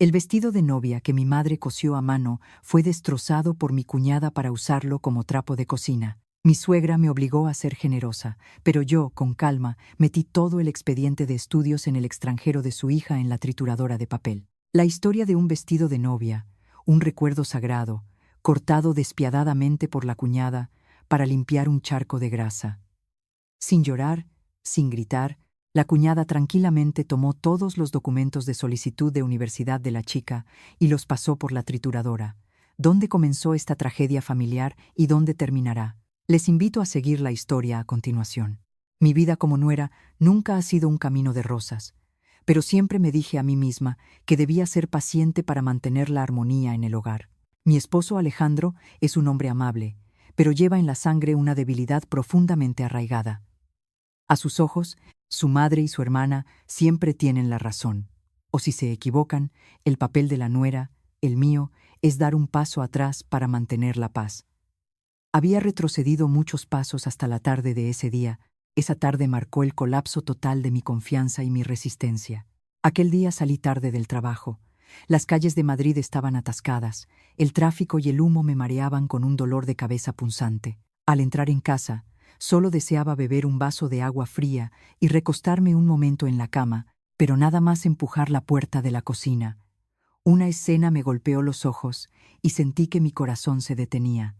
El vestido de novia que mi madre cosió a mano fue destrozado por mi cuñada para usarlo como trapo de cocina. Mi suegra me obligó a ser generosa, pero yo, con calma, metí todo el expediente de estudios en el extranjero de su hija en la trituradora de papel. La historia de un vestido de novia, un recuerdo sagrado, cortado despiadadamente por la cuñada para limpiar un charco de grasa. Sin llorar, sin gritar, la cuñada tranquilamente tomó todos los documentos de solicitud de universidad de la chica y los pasó por la trituradora. ¿Dónde comenzó esta tragedia familiar y dónde terminará? Les invito a seguir la historia a continuación. Mi vida como nuera nunca ha sido un camino de rosas, pero siempre me dije a mí misma que debía ser paciente para mantener la armonía en el hogar. Mi esposo Alejandro es un hombre amable, pero lleva en la sangre una debilidad profundamente arraigada. A sus ojos, su madre y su hermana siempre tienen la razón. O si se equivocan, el papel de la nuera, el mío, es dar un paso atrás para mantener la paz. Había retrocedido muchos pasos hasta la tarde de ese día. Esa tarde marcó el colapso total de mi confianza y mi resistencia. Aquel día salí tarde del trabajo. Las calles de Madrid estaban atascadas. El tráfico y el humo me mareaban con un dolor de cabeza punzante. Al entrar en casa, solo deseaba beber un vaso de agua fría y recostarme un momento en la cama, pero nada más empujar la puerta de la cocina. Una escena me golpeó los ojos y sentí que mi corazón se detenía.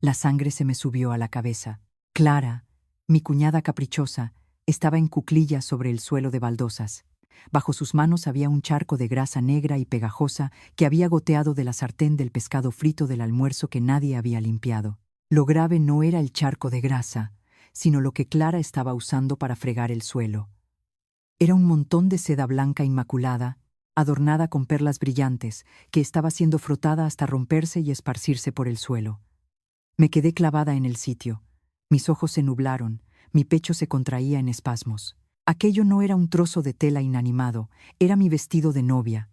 La sangre se me subió a la cabeza. Clara, mi cuñada caprichosa, estaba en cuclillas sobre el suelo de baldosas. Bajo sus manos había un charco de grasa negra y pegajosa que había goteado de la sartén del pescado frito del almuerzo que nadie había limpiado. Lo grave no era el charco de grasa, sino lo que Clara estaba usando para fregar el suelo. Era un montón de seda blanca inmaculada, adornada con perlas brillantes, que estaba siendo frotada hasta romperse y esparcirse por el suelo. Me quedé clavada en el sitio. Mis ojos se nublaron, mi pecho se contraía en espasmos. Aquello no era un trozo de tela inanimado, era mi vestido de novia.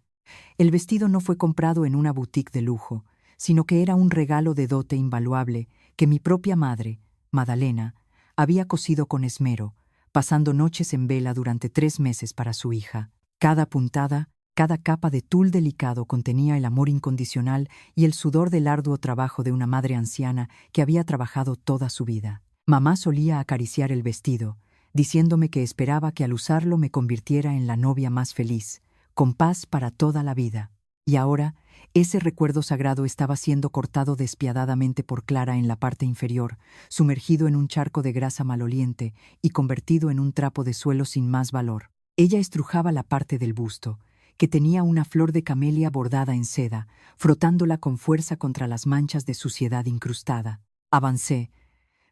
El vestido no fue comprado en una boutique de lujo, sino que era un regalo de dote invaluable que mi propia madre, Madalena, había cosido con esmero, pasando noches en vela durante 3 meses para su hija. Cada puntada, cada capa de tul delicado contenía el amor incondicional y el sudor del arduo trabajo de una madre anciana que había trabajado toda su vida. Mamá solía acariciar el vestido, diciéndome que esperaba que al usarlo me convirtiera en la novia más feliz, con paz para toda la vida. Y ahora, ese recuerdo sagrado estaba siendo cortado despiadadamente por Clara en la parte inferior, sumergido en un charco de grasa maloliente y convertido en un trapo de suelo sin más valor. Ella estrujaba la parte del busto, que tenía una flor de camelia bordada en seda, frotándola con fuerza contra las manchas de suciedad incrustada. Avancé.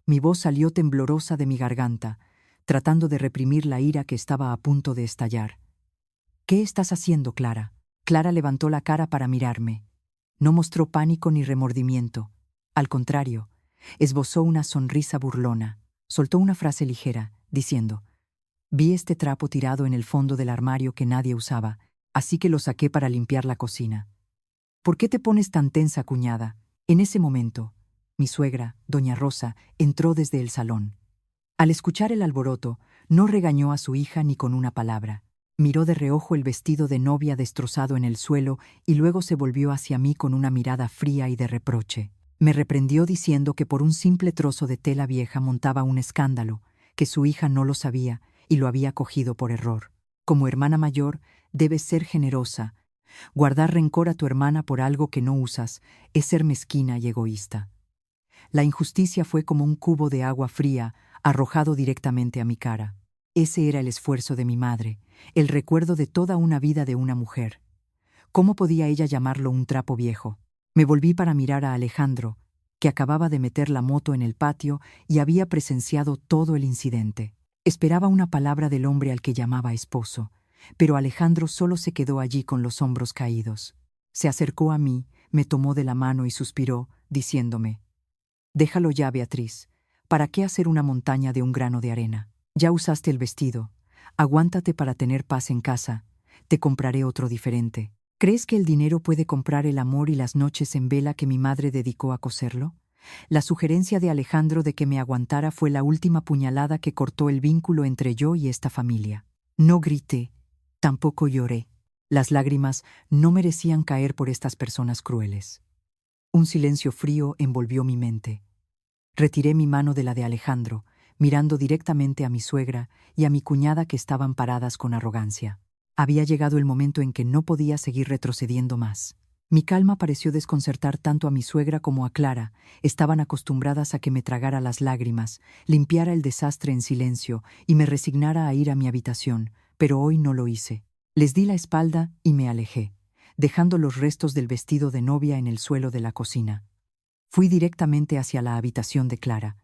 Mi voz salió temblorosa de mi garganta, tratando de reprimir la ira que estaba a punto de estallar. «¿Qué estás haciendo, Clara?» Clara levantó la cara para mirarme. No mostró pánico ni remordimiento. Al contrario, esbozó una sonrisa burlona. Soltó una frase ligera, diciendo: «Vi este trapo tirado en el fondo del armario que nadie usaba, así que lo saqué para limpiar la cocina». «¿Por qué te pones tan tensa, cuñada?» En ese momento, mi suegra, doña Rosa, entró desde el salón. Al escuchar el alboroto, no regañó a su hija ni con una palabra. Miró de reojo el vestido de novia destrozado en el suelo y luego se volvió hacia mí con una mirada fría y de reproche. Me reprendió diciendo que por un simple trozo de tela vieja montaba un escándalo, que su hija no lo sabía y lo había cogido por error. Como hermana mayor, debes ser generosa. Guardar rencor a tu hermana por algo que no usas es ser mezquina y egoísta. La injusticia fue como un cubo de agua fría arrojado directamente a mi cara. Ese era el esfuerzo de mi madre, el recuerdo de toda una vida de una mujer. ¿Cómo podía ella llamarlo un trapo viejo? Me volví para mirar a Alejandro, que acababa de meter la moto en el patio y había presenciado todo el incidente. Esperaba una palabra del hombre al que llamaba esposo, pero Alejandro solo se quedó allí con los hombros caídos. Se acercó a mí, me tomó de la mano y suspiró, diciéndome: «Déjalo ya, Beatriz. ¿Para qué hacer una montaña de un grano de arena? Ya usaste el vestido. Aguántate para tener paz en casa. Te compraré otro diferente». ¿Crees que el dinero puede comprar el amor y las noches en vela que mi madre dedicó a coserlo? La sugerencia de Alejandro de que me aguantara fue la última puñalada que cortó el vínculo entre yo y esta familia. No grité, tampoco lloré. Las lágrimas no merecían caer por estas personas crueles. Un silencio frío envolvió mi mente. Retiré mi mano de la de Alejandro, mirando directamente a mi suegra y a mi cuñada que estaban paradas con arrogancia. Había llegado el momento en que no podía seguir retrocediendo más. Mi calma pareció desconcertar tanto a mi suegra como a Clara. Estaban acostumbradas a que me tragara las lágrimas, limpiara el desastre en silencio y me resignara a ir a mi habitación, pero hoy no lo hice. Les di la espalda y me alejé, dejando los restos del vestido de novia en el suelo de la cocina. Fui directamente hacia la habitación de Clara.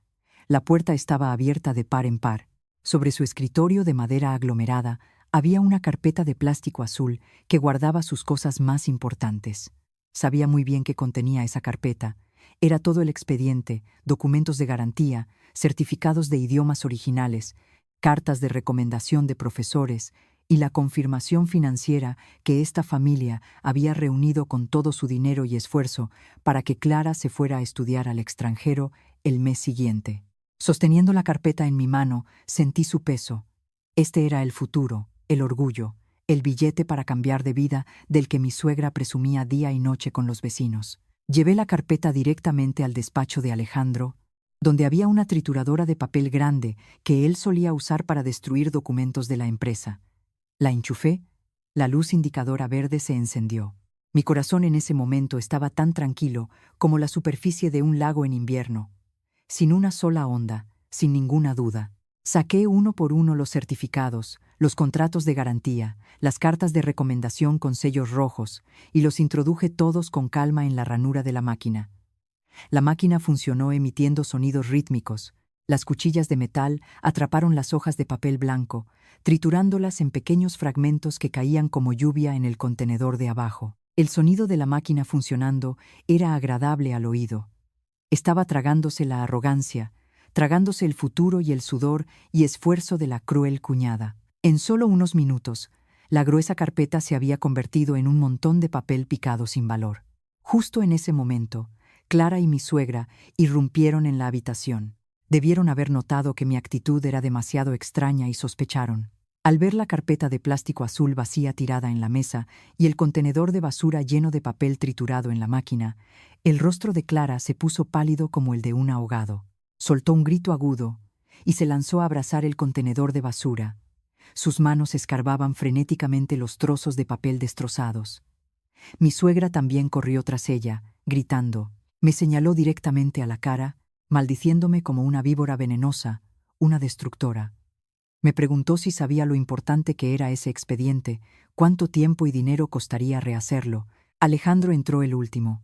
La puerta estaba abierta de par en par. Sobre su escritorio de madera aglomerada había una carpeta de plástico azul que guardaba sus cosas más importantes. Sabía muy bien qué contenía esa carpeta. Era todo el expediente, documentos de garantía, certificados de idiomas originales, cartas de recomendación de profesores y la confirmación financiera que esta familia había reunido con todo su dinero y esfuerzo para que Clara se fuera a estudiar al extranjero el mes siguiente. Sosteniendo la carpeta en mi mano, sentí su peso. Este era el futuro, el orgullo, el billete para cambiar de vida del que mi suegra presumía día y noche con los vecinos. Llevé la carpeta directamente al despacho de Alejandro, donde había una trituradora de papel grande que él solía usar para destruir documentos de la empresa. La enchufé, la luz indicadora verde se encendió. Mi corazón en ese momento estaba tan tranquilo como la superficie de un lago en invierno. Sin una sola onda, sin ninguna duda. Saqué uno por uno los certificados, los contratos de garantía, las cartas de recomendación con sellos rojos, y los introduje todos con calma en la ranura de la máquina. La máquina funcionó emitiendo sonidos rítmicos. Las cuchillas de metal atraparon las hojas de papel blanco, triturándolas en pequeños fragmentos que caían como lluvia en el contenedor de abajo. El sonido de la máquina funcionando era agradable al oído. Estaba tragándose la arrogancia, tragándose el futuro y el sudor y esfuerzo de la cruel cuñada. En solo unos minutos, la gruesa carpeta se había convertido en un montón de papel picado sin valor. Justo en ese momento, Clara y mi suegra irrumpieron en la habitación. Debieron haber notado que mi actitud era demasiado extraña y sospecharon. Al ver la carpeta de plástico azul vacía tirada en la mesa y el contenedor de basura lleno de papel triturado en la máquina, el rostro de Clara se puso pálido como el de un ahogado. Soltó un grito agudo y se lanzó a abrazar el contenedor de basura. Sus manos escarbaban frenéticamente los trozos de papel destrozados. Mi suegra también corrió tras ella, gritando. Me señaló directamente a la cara, maldiciéndome como una víbora venenosa, una destructora. Me preguntó si sabía lo importante que era ese expediente, cuánto tiempo y dinero costaría rehacerlo. Alejandro entró el último.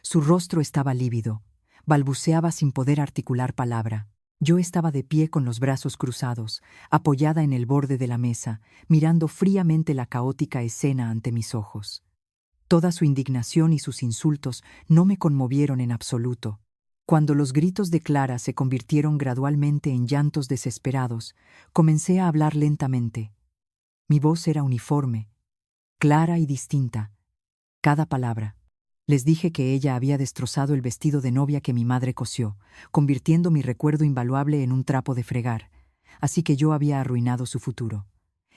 Su rostro estaba lívido. Balbuceaba sin poder articular palabra. Yo estaba de pie con los brazos cruzados, apoyada en el borde de la mesa, mirando fríamente la caótica escena ante mis ojos. Toda su indignación y sus insultos no me conmovieron en absoluto. Cuando los gritos de Clara se convirtieron gradualmente en llantos desesperados, comencé a hablar lentamente. Mi voz era uniforme, clara y distinta. Cada palabra. Les dije que ella había destrozado el vestido de novia que mi madre cosió, convirtiendo mi recuerdo invaluable en un trapo de fregar, así que yo había arruinado su futuro.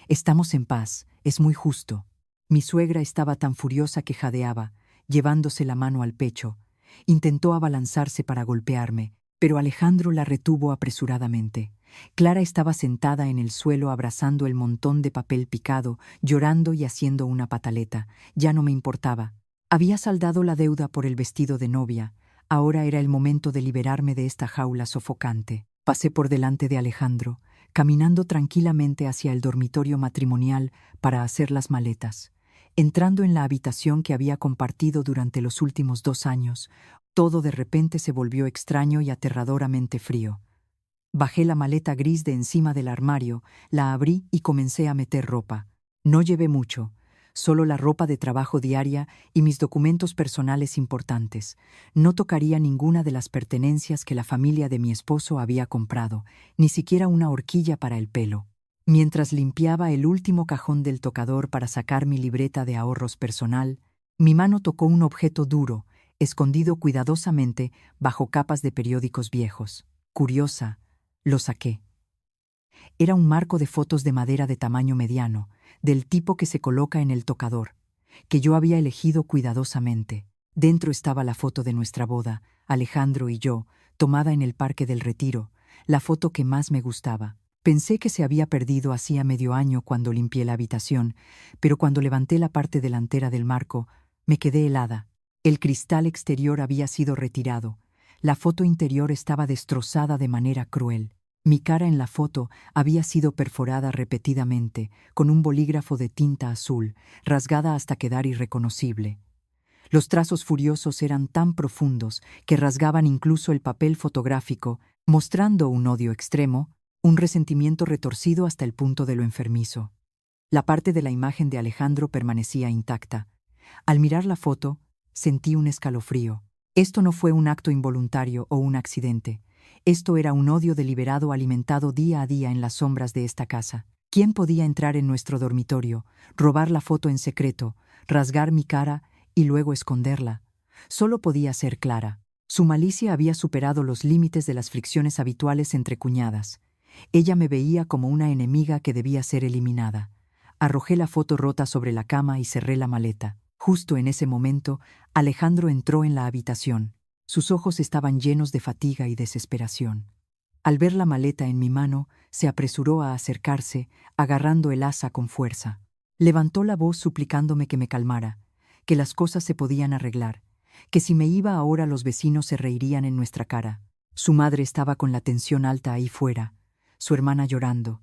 Estamos en paz, es muy justo. Mi suegra estaba tan furiosa que jadeaba, llevándose la mano al pecho. Intentó abalanzarse para golpearme, pero Alejandro la retuvo apresuradamente. Clara estaba sentada en el suelo abrazando el montón de papel picado, llorando y haciendo una pataleta. Ya no me importaba. Había saldado la deuda por el vestido de novia. Ahora era el momento de liberarme de esta jaula sofocante. Pasé por delante de Alejandro, caminando tranquilamente hacia el dormitorio matrimonial para hacer las maletas. Entrando en la habitación que había compartido durante los últimos 2 años, todo de repente se volvió extraño y aterradoramente frío. Bajé la maleta gris de encima del armario, la abrí y comencé a meter ropa. No llevé mucho, solo la ropa de trabajo diaria y mis documentos personales importantes. No tocaría ninguna de las pertenencias que la familia de mi esposo había comprado, ni siquiera una horquilla para el pelo. Mientras limpiaba el último cajón del tocador para sacar mi libreta de ahorros personal, mi mano tocó un objeto duro, escondido cuidadosamente bajo capas de periódicos viejos. Curiosa, lo saqué. Era un marco de fotos de madera de tamaño mediano, del tipo que se coloca en el tocador, que yo había elegido cuidadosamente. Dentro estaba la foto de nuestra boda, Alejandro y yo, tomada en el Parque del Retiro, la foto que más me gustaba. Pensé que se había perdido hacía medio año cuando limpié la habitación, pero cuando levanté la parte delantera del marco, me quedé helada. El cristal exterior había sido retirado. La foto interior estaba destrozada de manera cruel. Mi cara en la foto había sido perforada repetidamente, con un bolígrafo de tinta azul, rasgada hasta quedar irreconocible. Los trazos furiosos eran tan profundos que rasgaban incluso el papel fotográfico, mostrando un odio extremo, un resentimiento retorcido hasta el punto de lo enfermizo. La parte de la imagen de Alejandro permanecía intacta. Al mirar la foto, sentí un escalofrío. Esto no fue un acto involuntario o un accidente. Esto era un odio deliberado alimentado día a día en las sombras de esta casa. ¿Quién podía entrar en nuestro dormitorio, robar la foto en secreto, rasgar mi cara y luego esconderla? Solo podía ser Clara. Su malicia había superado los límites de las fricciones habituales entre cuñadas. Ella me veía como una enemiga que debía ser eliminada. Arrojé la foto rota sobre la cama y cerré la maleta. Justo en ese momento, Alejandro entró en la habitación. Sus ojos estaban llenos de fatiga y desesperación. Al ver la maleta en mi mano, se apresuró a acercarse, agarrando el asa con fuerza. Levantó la voz suplicándome que me calmara, que las cosas se podían arreglar, que si me iba ahora los vecinos se reirían en nuestra cara. Su madre estaba con la tensión alta ahí fuera, su hermana llorando.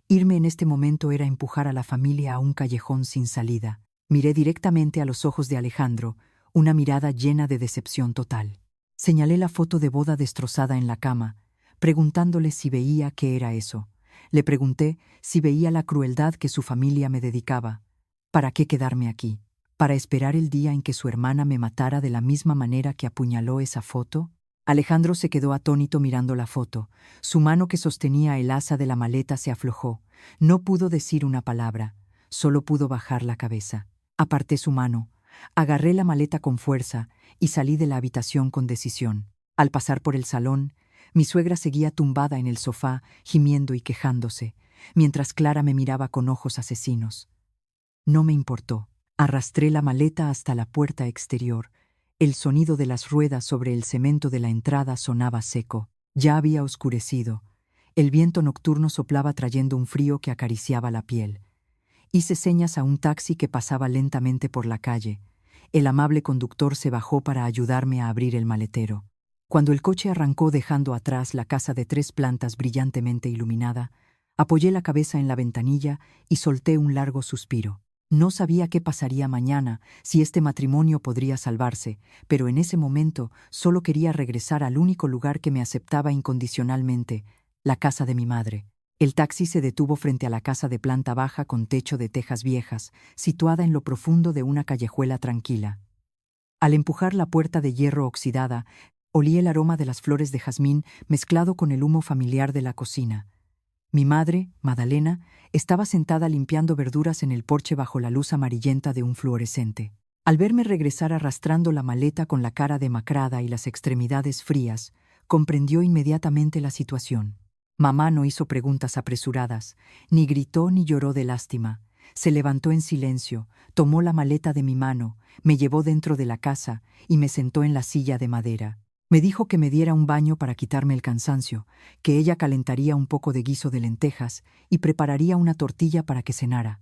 Irme en este momento era empujar a la familia a un callejón sin salida. Miré directamente a los ojos de Alejandro, una mirada llena de decepción total. Señalé la foto de boda destrozada en la cama, preguntándole si veía qué era eso. Le pregunté si veía la crueldad que su familia me dedicaba. ¿Para qué quedarme aquí? ¿Para esperar el día en que su hermana me matara de la misma manera que apuñaló esa foto? Alejandro se quedó atónito mirando la foto. Su mano que sostenía el asa de la maleta se aflojó. No pudo decir una palabra, solo pudo bajar la cabeza. Aparté su mano, agarré la maleta con fuerza y salí de la habitación con decisión. Al pasar por el salón, mi suegra seguía tumbada en el sofá, gimiendo y quejándose, mientras Clara me miraba con ojos asesinos. No me importó. Arrastré la maleta hasta la puerta exterior. El sonido de las ruedas sobre el cemento de la entrada sonaba seco. Ya había oscurecido. El viento nocturno soplaba trayendo un frío que acariciaba la piel. Hice señas a un taxi que pasaba lentamente por la calle. El amable conductor se bajó para ayudarme a abrir el maletero. Cuando el coche arrancó dejando atrás la casa de 3 plantas brillantemente iluminada, apoyé la cabeza en la ventanilla y solté un largo suspiro. No sabía qué pasaría mañana, si este matrimonio podría salvarse, pero en ese momento solo quería regresar al único lugar que me aceptaba incondicionalmente, la casa de mi madre. El taxi se detuvo frente a la casa de planta baja con techo de tejas viejas, situada en lo profundo de una callejuela tranquila. Al empujar la puerta de hierro oxidada, olí el aroma de las flores de jazmín mezclado con el humo familiar de la cocina. Mi madre, Madalena, estaba sentada limpiando verduras en el porche bajo la luz amarillenta de un fluorescente. Al verme regresar arrastrando la maleta con la cara demacrada y las extremidades frías, comprendió inmediatamente la situación. Mamá no hizo preguntas apresuradas, ni gritó ni lloró de lástima. Se levantó en silencio, tomó la maleta de mi mano, me llevó dentro de la casa y me sentó en la silla de madera. Me dijo que me diera un baño para quitarme el cansancio, que ella calentaría un poco de guiso de lentejas y prepararía una tortilla para que cenara.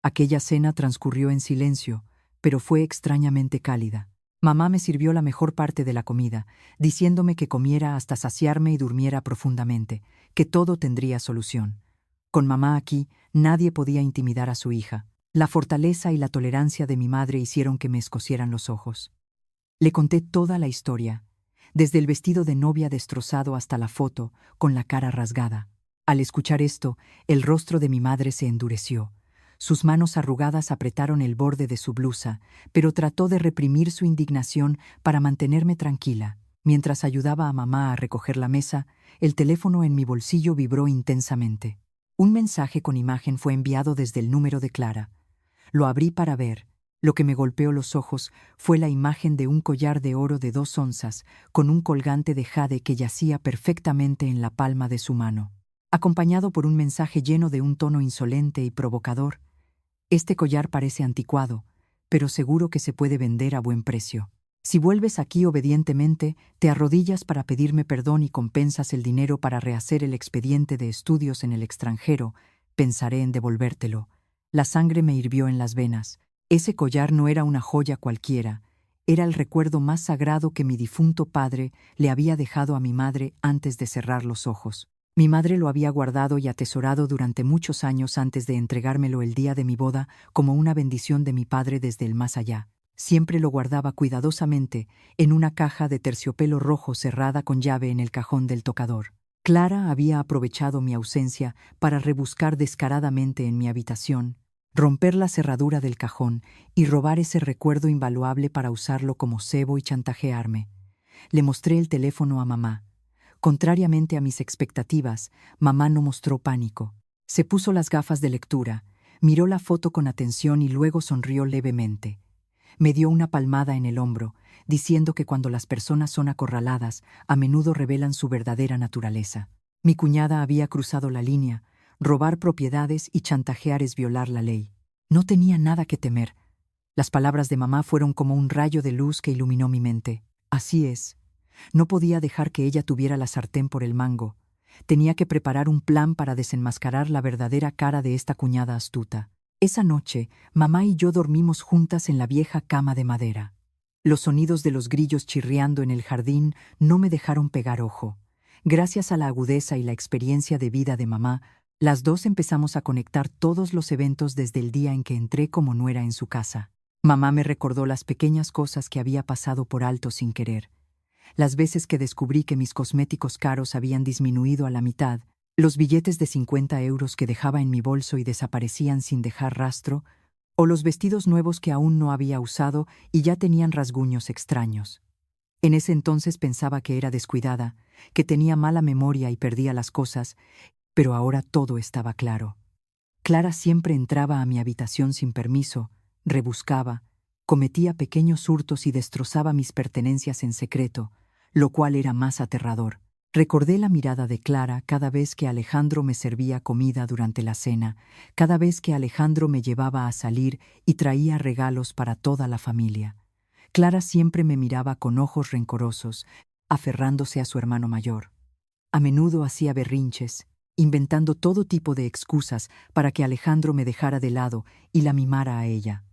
Aquella cena transcurrió en silencio, pero fue extrañamente cálida. Mamá me sirvió la mejor parte de la comida, diciéndome que comiera hasta saciarme y durmiera profundamente, que todo tendría solución. Con mamá aquí, nadie podía intimidar a su hija. La fortaleza y la tolerancia de mi madre hicieron que me escocieran los ojos. Le conté toda la historia, desde el vestido de novia destrozado hasta la foto, con la cara rasgada. Al escuchar esto, el rostro de mi madre se endureció. Sus manos arrugadas apretaron el borde de su blusa, pero trató de reprimir su indignación para mantenerme tranquila. Mientras ayudaba a mamá a recoger la mesa, el teléfono en mi bolsillo vibró intensamente. Un mensaje con imagen fue enviado desde el número de Clara. Lo abrí para ver. Lo que me golpeó los ojos fue la imagen de un collar de oro de 2 onzas con un colgante de jade que yacía perfectamente en la palma de su mano. Acompañado por un mensaje lleno de un tono insolente y provocador, Este collar parece anticuado, pero seguro que se puede vender a buen precio. Si vuelves aquí obedientemente, te arrodillas para pedirme perdón y compensas el dinero para rehacer el expediente de estudios en el extranjero, pensaré en devolvértelo. La sangre me hirvió en las venas. Ese collar no era una joya cualquiera, era el recuerdo más sagrado que mi difunto padre le había dejado a mi madre antes de cerrar los ojos. Mi madre lo había guardado y atesorado durante muchos años antes de entregármelo el día de mi boda como una bendición de mi padre desde el más allá. Siempre lo guardaba cuidadosamente en una caja de terciopelo rojo cerrada con llave en el cajón del tocador. Clara había aprovechado mi ausencia para rebuscar descaradamente en mi habitación, romper la cerradura del cajón y robar ese recuerdo invaluable para usarlo como cebo y chantajearme. Le mostré el teléfono a mamá. Contrariamente a mis expectativas, mamá no mostró pánico. Se puso las gafas de lectura, miró la foto con atención y luego sonrió levemente. Me dio una palmada en el hombro, diciendo que cuando las personas son acorraladas, a menudo revelan su verdadera naturaleza. Mi cuñada había cruzado la línea. Robar propiedades y chantajear es violar la ley. No tenía nada que temer. Las palabras de mamá fueron como un rayo de luz que iluminó mi mente. Así es. No podía dejar que ella tuviera la sartén por el mango. Tenía que preparar un plan para desenmascarar la verdadera cara de esta cuñada astuta. Esa noche, mamá y yo dormimos juntas en la vieja cama de madera. Los sonidos de los grillos chirriando en el jardín no me dejaron pegar ojo. Gracias a la agudeza y la experiencia de vida de mamá, las dos empezamos a conectar todos los eventos desde el día en que entré como nuera en su casa. Mamá me recordó las pequeñas cosas que había pasado por alto sin querer. Las veces que descubrí que mis cosméticos caros habían disminuido a la mitad, los billetes de 50 euros que dejaba en mi bolso y desaparecían sin dejar rastro, o los vestidos nuevos que aún no había usado y ya tenían rasguños extraños. En ese entonces pensaba que era descuidada, que tenía mala memoria y perdía las cosas, pero ahora todo estaba claro. Clara siempre entraba a mi habitación sin permiso, rebuscaba, cometía pequeños hurtos y destrozaba mis pertenencias en secreto, lo cual era más aterrador. Recordé la mirada de Clara cada vez que Alejandro me servía comida durante la cena, cada vez que Alejandro me llevaba a salir y traía regalos para toda la familia. Clara siempre me miraba con ojos rencorosos, aferrándose a su hermano mayor. A menudo hacía berrinches, inventando todo tipo de excusas para que Alejandro me dejara de lado y la mimara a ella.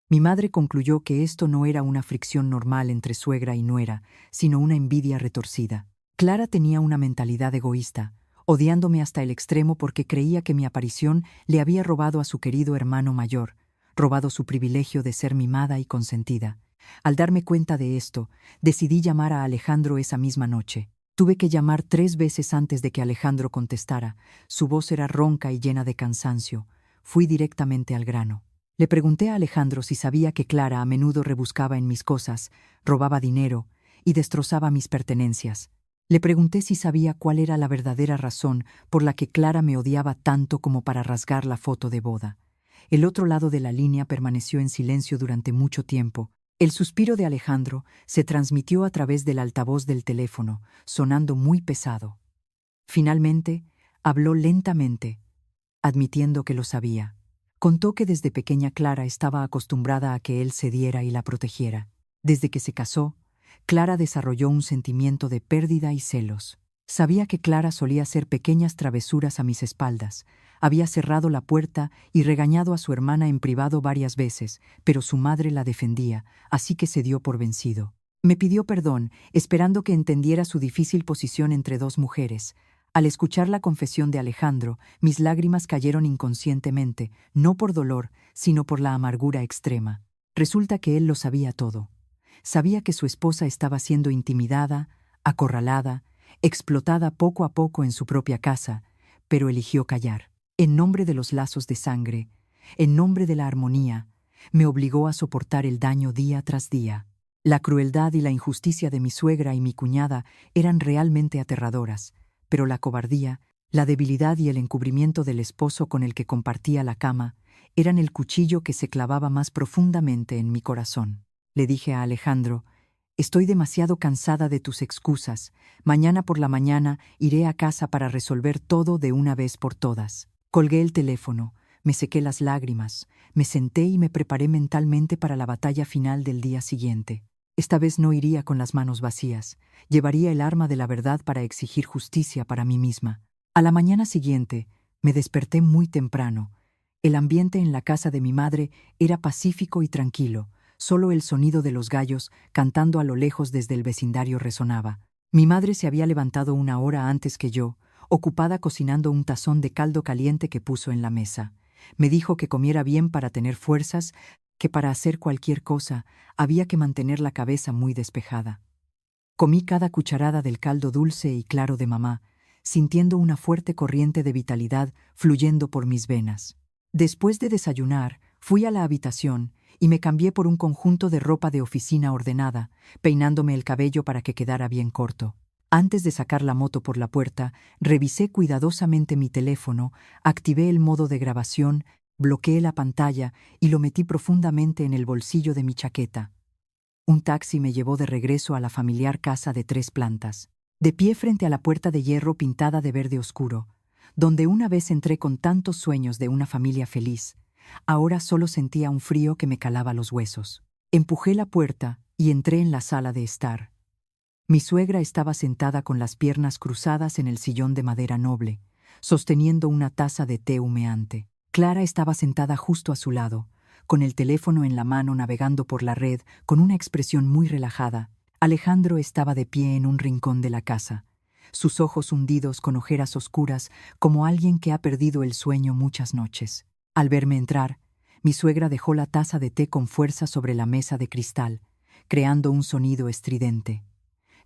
Mi madre concluyó que esto no era una fricción normal entre suegra y nuera, sino una envidia retorcida. Clara tenía una mentalidad egoísta, odiándome hasta el extremo porque creía que mi aparición le había robado a su querido hermano mayor, robado su privilegio de ser mimada y consentida. Al darme cuenta de esto, decidí llamar a Alejandro esa misma noche. Tuve que llamar 3 veces antes de que Alejandro contestara. Su voz era ronca y llena de cansancio. Fui directamente al grano. Le pregunté a Alejandro si sabía que Clara a menudo rebuscaba en mis cosas, robaba dinero y destrozaba mis pertenencias. Le pregunté si sabía cuál era la verdadera razón por la que Clara me odiaba tanto como para rasgar la foto de boda. El otro lado de la línea permaneció en silencio durante mucho tiempo. El suspiro de Alejandro se transmitió a través del altavoz del teléfono, sonando muy pesado. Finalmente, habló lentamente, admitiendo que lo sabía. Contó que desde pequeña Clara estaba acostumbrada a que él cediera y la protegiera. Desde que se casó, Clara desarrolló un sentimiento de pérdida y celos. Sabía que Clara solía hacer pequeñas travesuras a mis espaldas. Había cerrado la puerta y regañado a su hermana en privado varias veces, pero su madre la defendía, así que se dio por vencido. Me pidió perdón, esperando que entendiera su difícil posición entre dos mujeres. Al escuchar la confesión de Alejandro, mis lágrimas cayeron inconscientemente, no por dolor, sino por la amargura extrema. Resulta que él lo sabía todo. Sabía que su esposa estaba siendo intimidada, acorralada, explotada poco a poco en su propia casa, pero eligió callar. En nombre de los lazos de sangre, en nombre de la armonía, me obligó a soportar el daño día tras día. La crueldad y la injusticia de mi suegra y mi cuñada eran realmente aterradoras, pero la cobardía, la debilidad y el encubrimiento del esposo con el que compartía la cama eran el cuchillo que se clavaba más profundamente en mi corazón. Le dije a Alejandro: «Estoy demasiado cansada de tus excusas. Mañana por la mañana iré a casa para resolver todo de una vez por todas». Colgué el teléfono, Me sequé las lágrimas, me senté y me preparé mentalmente para la batalla final del día siguiente. Esta vez no iría con las manos vacías, llevaría el arma de la verdad para exigir justicia para mí misma. A la mañana siguiente, me desperté muy temprano. El ambiente en la casa de mi madre era pacífico y tranquilo, solo el sonido de los gallos cantando a lo lejos desde el vecindario resonaba. Mi madre se había levantado una hora antes que yo, ocupada cocinando un tazón de caldo caliente que puso en la mesa. Me dijo que comiera bien para tener fuerzas, que para hacer cualquier cosa había que mantener la cabeza muy despejada. Comí cada cucharada del caldo dulce y claro de mamá, sintiendo una fuerte corriente de vitalidad fluyendo por mis venas. Después de desayunar, fui a la habitación y me cambié por un conjunto de ropa de oficina ordenada, peinándome el cabello para que quedara bien corto. Antes de sacar la moto por la puerta, revisé cuidadosamente mi teléfono, activé el modo de grabación, bloqueé la pantalla y lo metí profundamente en el bolsillo de mi chaqueta. Un taxi me llevó de regreso a la familiar casa de 3 plantas. De pie frente a la puerta de hierro pintada de verde oscuro, donde una vez entré con tantos sueños de una familia feliz, ahora solo sentía un frío que me calaba los huesos. Empujé la puerta y entré en la sala de estar. Mi suegra estaba sentada con las piernas cruzadas en el sillón de madera noble, sosteniendo una taza de té humeante. Clara estaba sentada justo a su lado, con el teléfono en la mano navegando por la red con una expresión muy relajada. Alejandro estaba de pie en un rincón de la casa, sus ojos hundidos con ojeras oscuras como alguien que ha perdido el sueño muchas noches. Al verme entrar, mi suegra dejó la taza de té con fuerza sobre la mesa de cristal, creando un sonido estridente.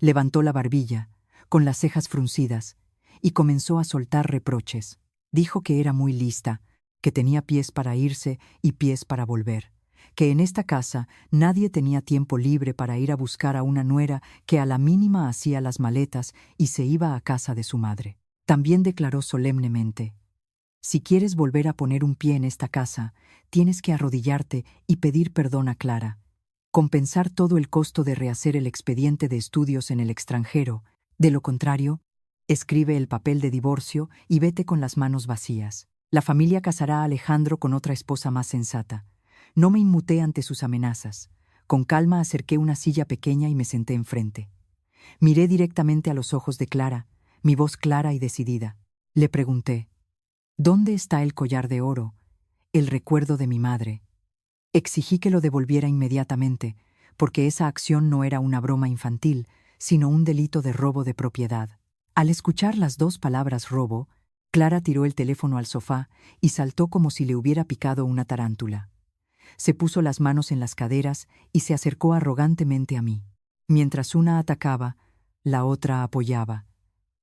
Levantó la barbilla, con las cejas fruncidas, y comenzó a soltar reproches. Dijo que era muy lista, que tenía pies para irse y pies para volver, que en esta casa nadie tenía tiempo libre para ir a buscar a una nuera que a la mínima hacía las maletas y se iba a casa de su madre. También declaró solemnemente: si quieres volver a poner un pie en esta casa, tienes que arrodillarte y pedir perdón a Clara, compensar todo el costo de rehacer el expediente de estudios en el extranjero. De lo contrario, escribe el papel de divorcio y vete con las manos vacías. La familia casará a Alejandro con otra esposa más sensata. No me inmuté ante sus amenazas. Con calma acerqué una silla pequeña y me senté enfrente. Miré directamente a los ojos de Clara, mi voz clara y decidida. Le pregunté: ¿dónde está el collar de oro, el recuerdo de mi madre? Exigí que lo devolviera inmediatamente, porque esa acción no era una broma infantil, sino un delito de robo de propiedad. Al escuchar las 2 palabras robo, Clara tiró el teléfono al sofá y saltó como si le hubiera picado una tarántula. Se puso las manos en las caderas y se acercó arrogantemente a mí. Mientras una atacaba, la otra apoyaba.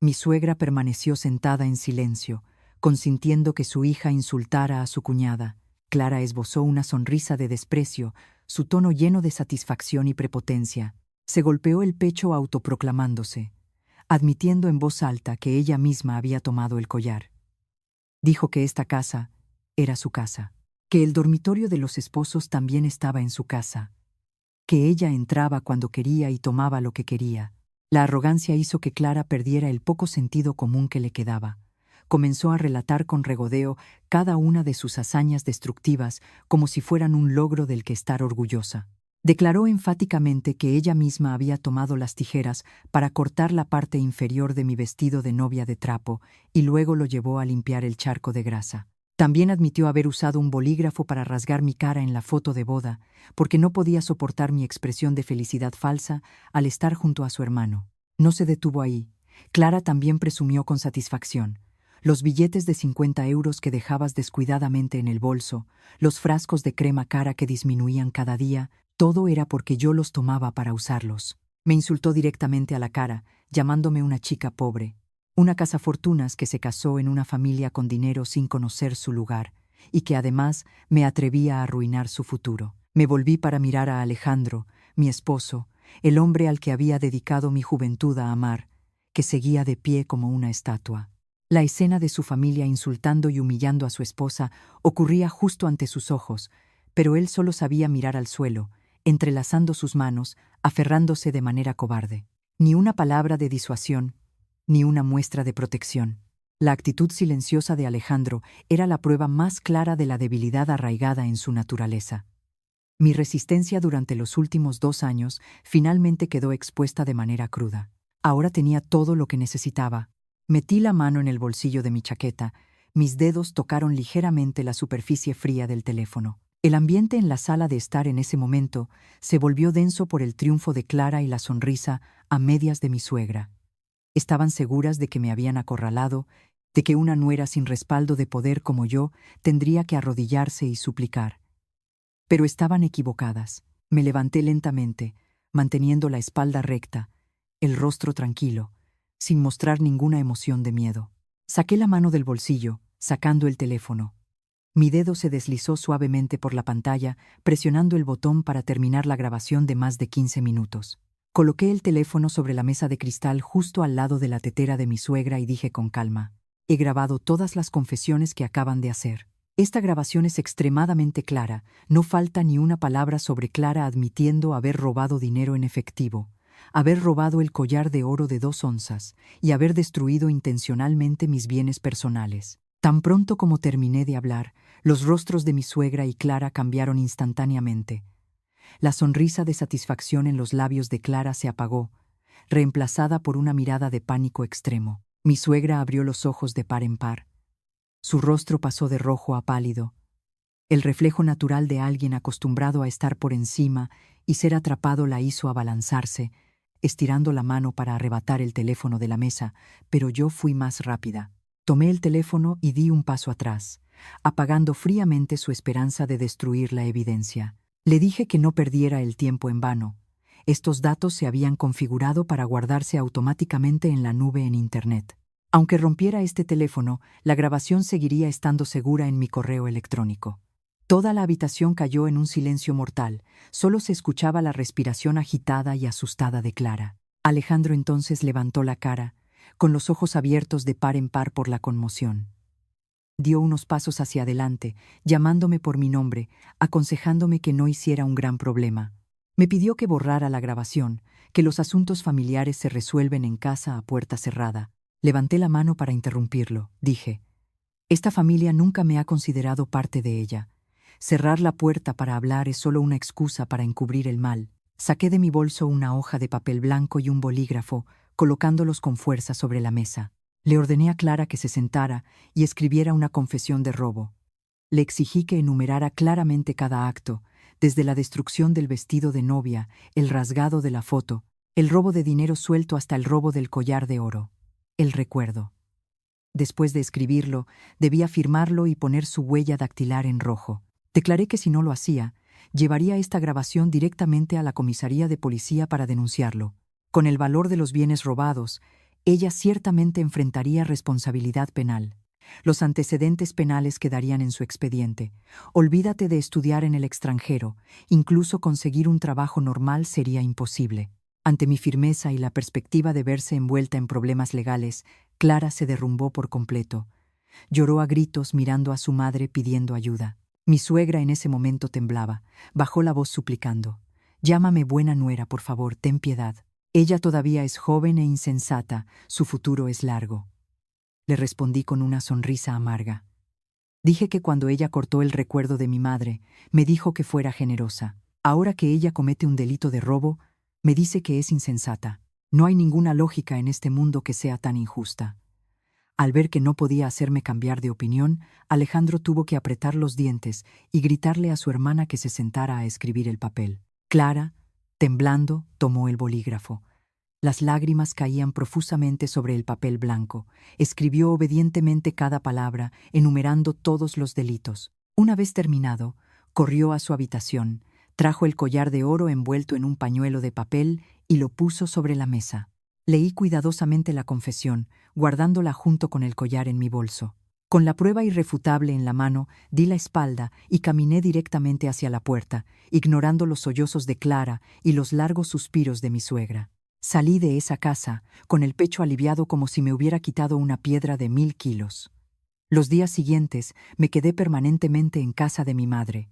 Mi suegra permaneció sentada en silencio, consintiendo que su hija insultara a su cuñada. Clara esbozó una sonrisa de desprecio, su tono lleno de satisfacción y prepotencia. Se golpeó el pecho autoproclamándose, admitiendo en voz alta que ella misma había tomado el collar. Dijo que esta casa era su casa, que el dormitorio de los esposos también estaba en su casa, que ella entraba cuando quería y tomaba lo que quería. La arrogancia hizo que Clara perdiera el poco sentido común que le quedaba. Comenzó a relatar con regodeo cada una de sus hazañas destructivas como si fueran un logro del que estar orgullosa. Declaró enfáticamente que ella misma había tomado las tijeras para cortar la parte inferior de mi vestido de novia de trapo y luego lo llevó a limpiar el charco de grasa. También admitió haber usado un bolígrafo para rasgar mi cara en la foto de boda, porque no podía soportar mi expresión de felicidad falsa al estar junto a su hermano. No se detuvo ahí. Clara también presumió con satisfacción: los billetes de 50 euros que dejabas descuidadamente en el bolso, los frascos de crema cara que disminuían cada día, todo era porque yo los tomaba para usarlos. Me insultó directamente a la cara, llamándome una chica pobre, una cazafortunas que se casó en una familia con dinero sin conocer su lugar, y que además me atrevía a arruinar su futuro. Me volví para mirar a Alejandro, mi esposo, el hombre al que había dedicado mi juventud a amar, que seguía de pie como una estatua. La escena de su familia insultando y humillando a su esposa ocurría justo ante sus ojos, pero él solo sabía mirar al suelo, entrelazando sus manos, aferrándose de manera cobarde. Ni una palabra de disuasión, ni una muestra de protección. La actitud silenciosa de Alejandro era la prueba más clara de la debilidad arraigada en su naturaleza. Mi resistencia durante los últimos 2 años finalmente quedó expuesta de manera cruda. Ahora tenía todo lo que necesitaba. Metí la mano en el bolsillo de mi chaqueta. Mis dedos tocaron ligeramente la superficie fría del teléfono. El ambiente en la sala de estar en ese momento se volvió denso por el triunfo de Clara y la sonrisa a medias de mi suegra. Estaban seguras de que me habían acorralado, de que una nuera sin respaldo de poder como yo tendría que arrodillarse y suplicar. Pero estaban equivocadas. Me levanté lentamente, manteniendo la espalda recta, el rostro tranquilo, sin mostrar ninguna emoción de miedo. Saqué la mano del bolsillo, sacando el teléfono. Mi dedo se deslizó suavemente por la pantalla, presionando el botón para terminar la grabación de más de 15 minutos. Coloqué el teléfono sobre la mesa de cristal justo al lado de la tetera de mi suegra y dije con calma: he grabado todas las confesiones que acaban de hacer. Esta grabación es extremadamente clara, no falta ni una palabra sobre Clara admitiendo haber robado dinero en efectivo, haber robado el collar de oro de 2 onzas y haber destruido intencionalmente mis bienes personales. Tan pronto como terminé de hablar, los rostros de mi suegra y Clara cambiaron instantáneamente. La sonrisa de satisfacción en los labios de Clara se apagó, reemplazada por una mirada de pánico extremo. Mi suegra abrió los ojos de par en par. Su rostro pasó de rojo a pálido, el reflejo natural de alguien acostumbrado a estar por encima y ser atrapado la hizo abalanzarse, estirando la mano para arrebatar el teléfono de la mesa, pero yo fui más rápida. Tomé el teléfono y di un paso atrás, apagando fríamente su esperanza de destruir la evidencia. Le dije que no perdiera el tiempo en vano. Estos datos se habían configurado para guardarse automáticamente en la nube en Internet. Aunque rompiera este teléfono, la grabación seguiría estando segura en mi correo electrónico. Toda la habitación cayó en un silencio mortal, solo se escuchaba la respiración agitada y asustada de Clara. Alejandro entonces levantó la cara, con los ojos abiertos de par en par por la conmoción. Dio unos pasos hacia adelante, llamándome por mi nombre, aconsejándome que no hiciera un gran problema. Me pidió que borrara la grabación, que los asuntos familiares se resuelven en casa a puerta cerrada. Levanté la mano para interrumpirlo. Dije: esta familia nunca me ha considerado parte de ella. Cerrar la puerta para hablar es solo una excusa para encubrir el mal. Saqué de mi bolso una hoja de papel blanco y un bolígrafo, colocándolos con fuerza sobre la mesa. Le ordené a Clara que se sentara y escribiera una confesión de robo. Le exigí que enumerara claramente cada acto, desde la destrucción del vestido de novia, el rasgado de la foto, el robo de dinero suelto hasta el robo del collar de oro. El recuerdo. Después de escribirlo, debía firmarlo y poner su huella dactilar en rojo. Declaré que si no lo hacía, llevaría esta grabación directamente a la comisaría de policía para denunciarlo. Con el valor de los bienes robados, ella ciertamente enfrentaría responsabilidad penal. Los antecedentes penales quedarían en su expediente. Olvídate de estudiar en el extranjero, incluso conseguir un trabajo normal sería imposible. Ante mi firmeza y la perspectiva de verse envuelta en problemas legales, Clara se derrumbó por completo. Lloró a gritos mirando a su madre pidiendo ayuda. Mi suegra en ese momento temblaba, bajó la voz suplicando: llámame buena nuera, por favor, ten piedad. Ella todavía es joven e insensata, su futuro es largo. Le respondí con una sonrisa amarga. Dije que cuando ella cortó el recuerdo de mi madre, me dijo que fuera generosa. Ahora que ella comete un delito de robo, me dice que es insensata. No hay ninguna lógica en este mundo que sea tan injusta. Al ver que no podía hacerme cambiar de opinión, Alejandro tuvo que apretar los dientes y gritarle a su hermana que se sentara a escribir el papel. Clara, temblando, tomó el bolígrafo. Las lágrimas caían profusamente sobre el papel blanco. Escribió obedientemente cada palabra, enumerando todos los delitos. Una vez terminado, corrió a su habitación, trajo el collar de oro envuelto en un pañuelo de papel y lo puso sobre la mesa. Leí cuidadosamente la confesión, guardándola junto con el collar en mi bolso. Con la prueba irrefutable en la mano, di la espalda y caminé directamente hacia la puerta, ignorando los sollozos de Clara y los largos suspiros de mi suegra. Salí de esa casa, con el pecho aliviado como si me hubiera quitado una piedra de 1000 kilos. Los días siguientes me quedé permanentemente en casa de mi madre.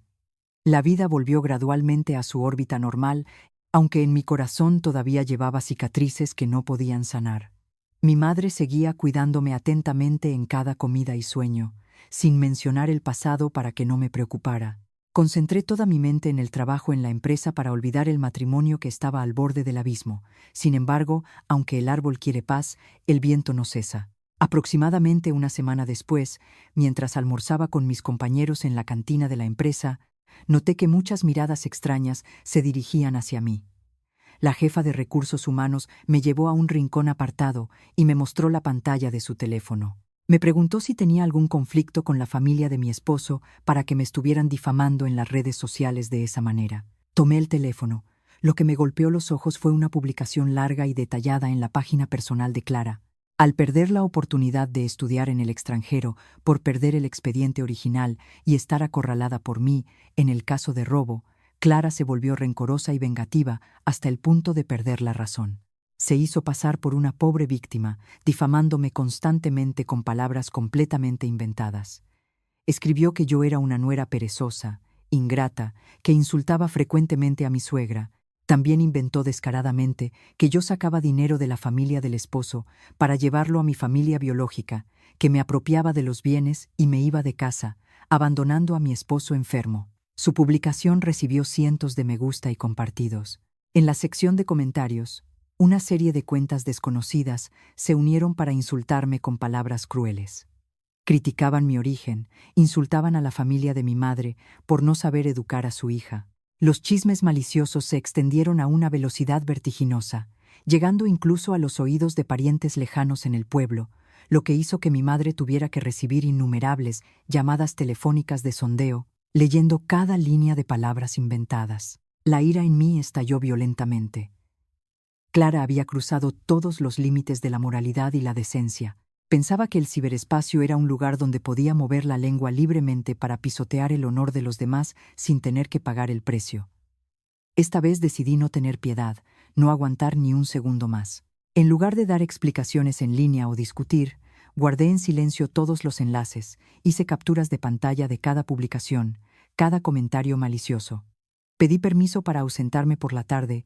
La vida volvió gradualmente a su órbita normal, aunque en mi corazón todavía llevaba cicatrices que no podían sanar. Mi madre seguía cuidándome atentamente en cada comida y sueño, sin mencionar el pasado para que no me preocupara. Concentré toda mi mente en el trabajo en la empresa para olvidar el matrimonio que estaba al borde del abismo. Sin embargo, aunque el árbol quiere paz, el viento no cesa. Aproximadamente una semana después, mientras almorzaba con mis compañeros en la cantina de la empresa, noté que muchas miradas extrañas se dirigían hacia mí. La jefa de recursos humanos me llevó a un rincón apartado y me mostró la pantalla de su teléfono. Me preguntó si tenía algún conflicto con la familia de mi esposo para que me estuvieran difamando en las redes sociales de esa manera. Tomé el teléfono. Lo que me golpeó los ojos fue una publicación larga y detallada en la página personal de Clara. Al perder la oportunidad de estudiar en el extranjero por perder el expediente original y estar acorralada por mí en el caso de robo, Clara se volvió rencorosa y vengativa hasta el punto de perder la razón. Se hizo pasar por una pobre víctima, difamándome constantemente con palabras completamente inventadas. Escribió que yo era una nuera perezosa, ingrata, que insultaba frecuentemente a mi suegra. También inventó descaradamente que yo sacaba dinero de la familia del esposo para llevarlo a mi familia biológica, que me apropiaba de los bienes y me iba de casa, abandonando a mi esposo enfermo. Su publicación recibió cientos de me gusta y compartidos. En la sección de comentarios, una serie de cuentas desconocidas se unieron para insultarme con palabras crueles. Criticaban mi origen, insultaban a la familia de mi madre por no saber educar a su hija. Los chismes maliciosos se extendieron a una velocidad vertiginosa, llegando incluso a los oídos de parientes lejanos en el pueblo, lo que hizo que mi madre tuviera que recibir innumerables llamadas telefónicas de sondeo, leyendo cada línea de palabras inventadas. La ira en mí estalló violentamente. Clara había cruzado todos los límites de la moralidad y la decencia. Pensaba que el ciberespacio era un lugar donde podía mover la lengua libremente para pisotear el honor de los demás sin tener que pagar el precio. Esta vez decidí no tener piedad, no aguantar ni un segundo más. En lugar de dar explicaciones en línea o discutir, guardé en silencio todos los enlaces, hice capturas de pantalla de cada publicación, cada comentario malicioso. Pedí permiso para ausentarme por la tarde.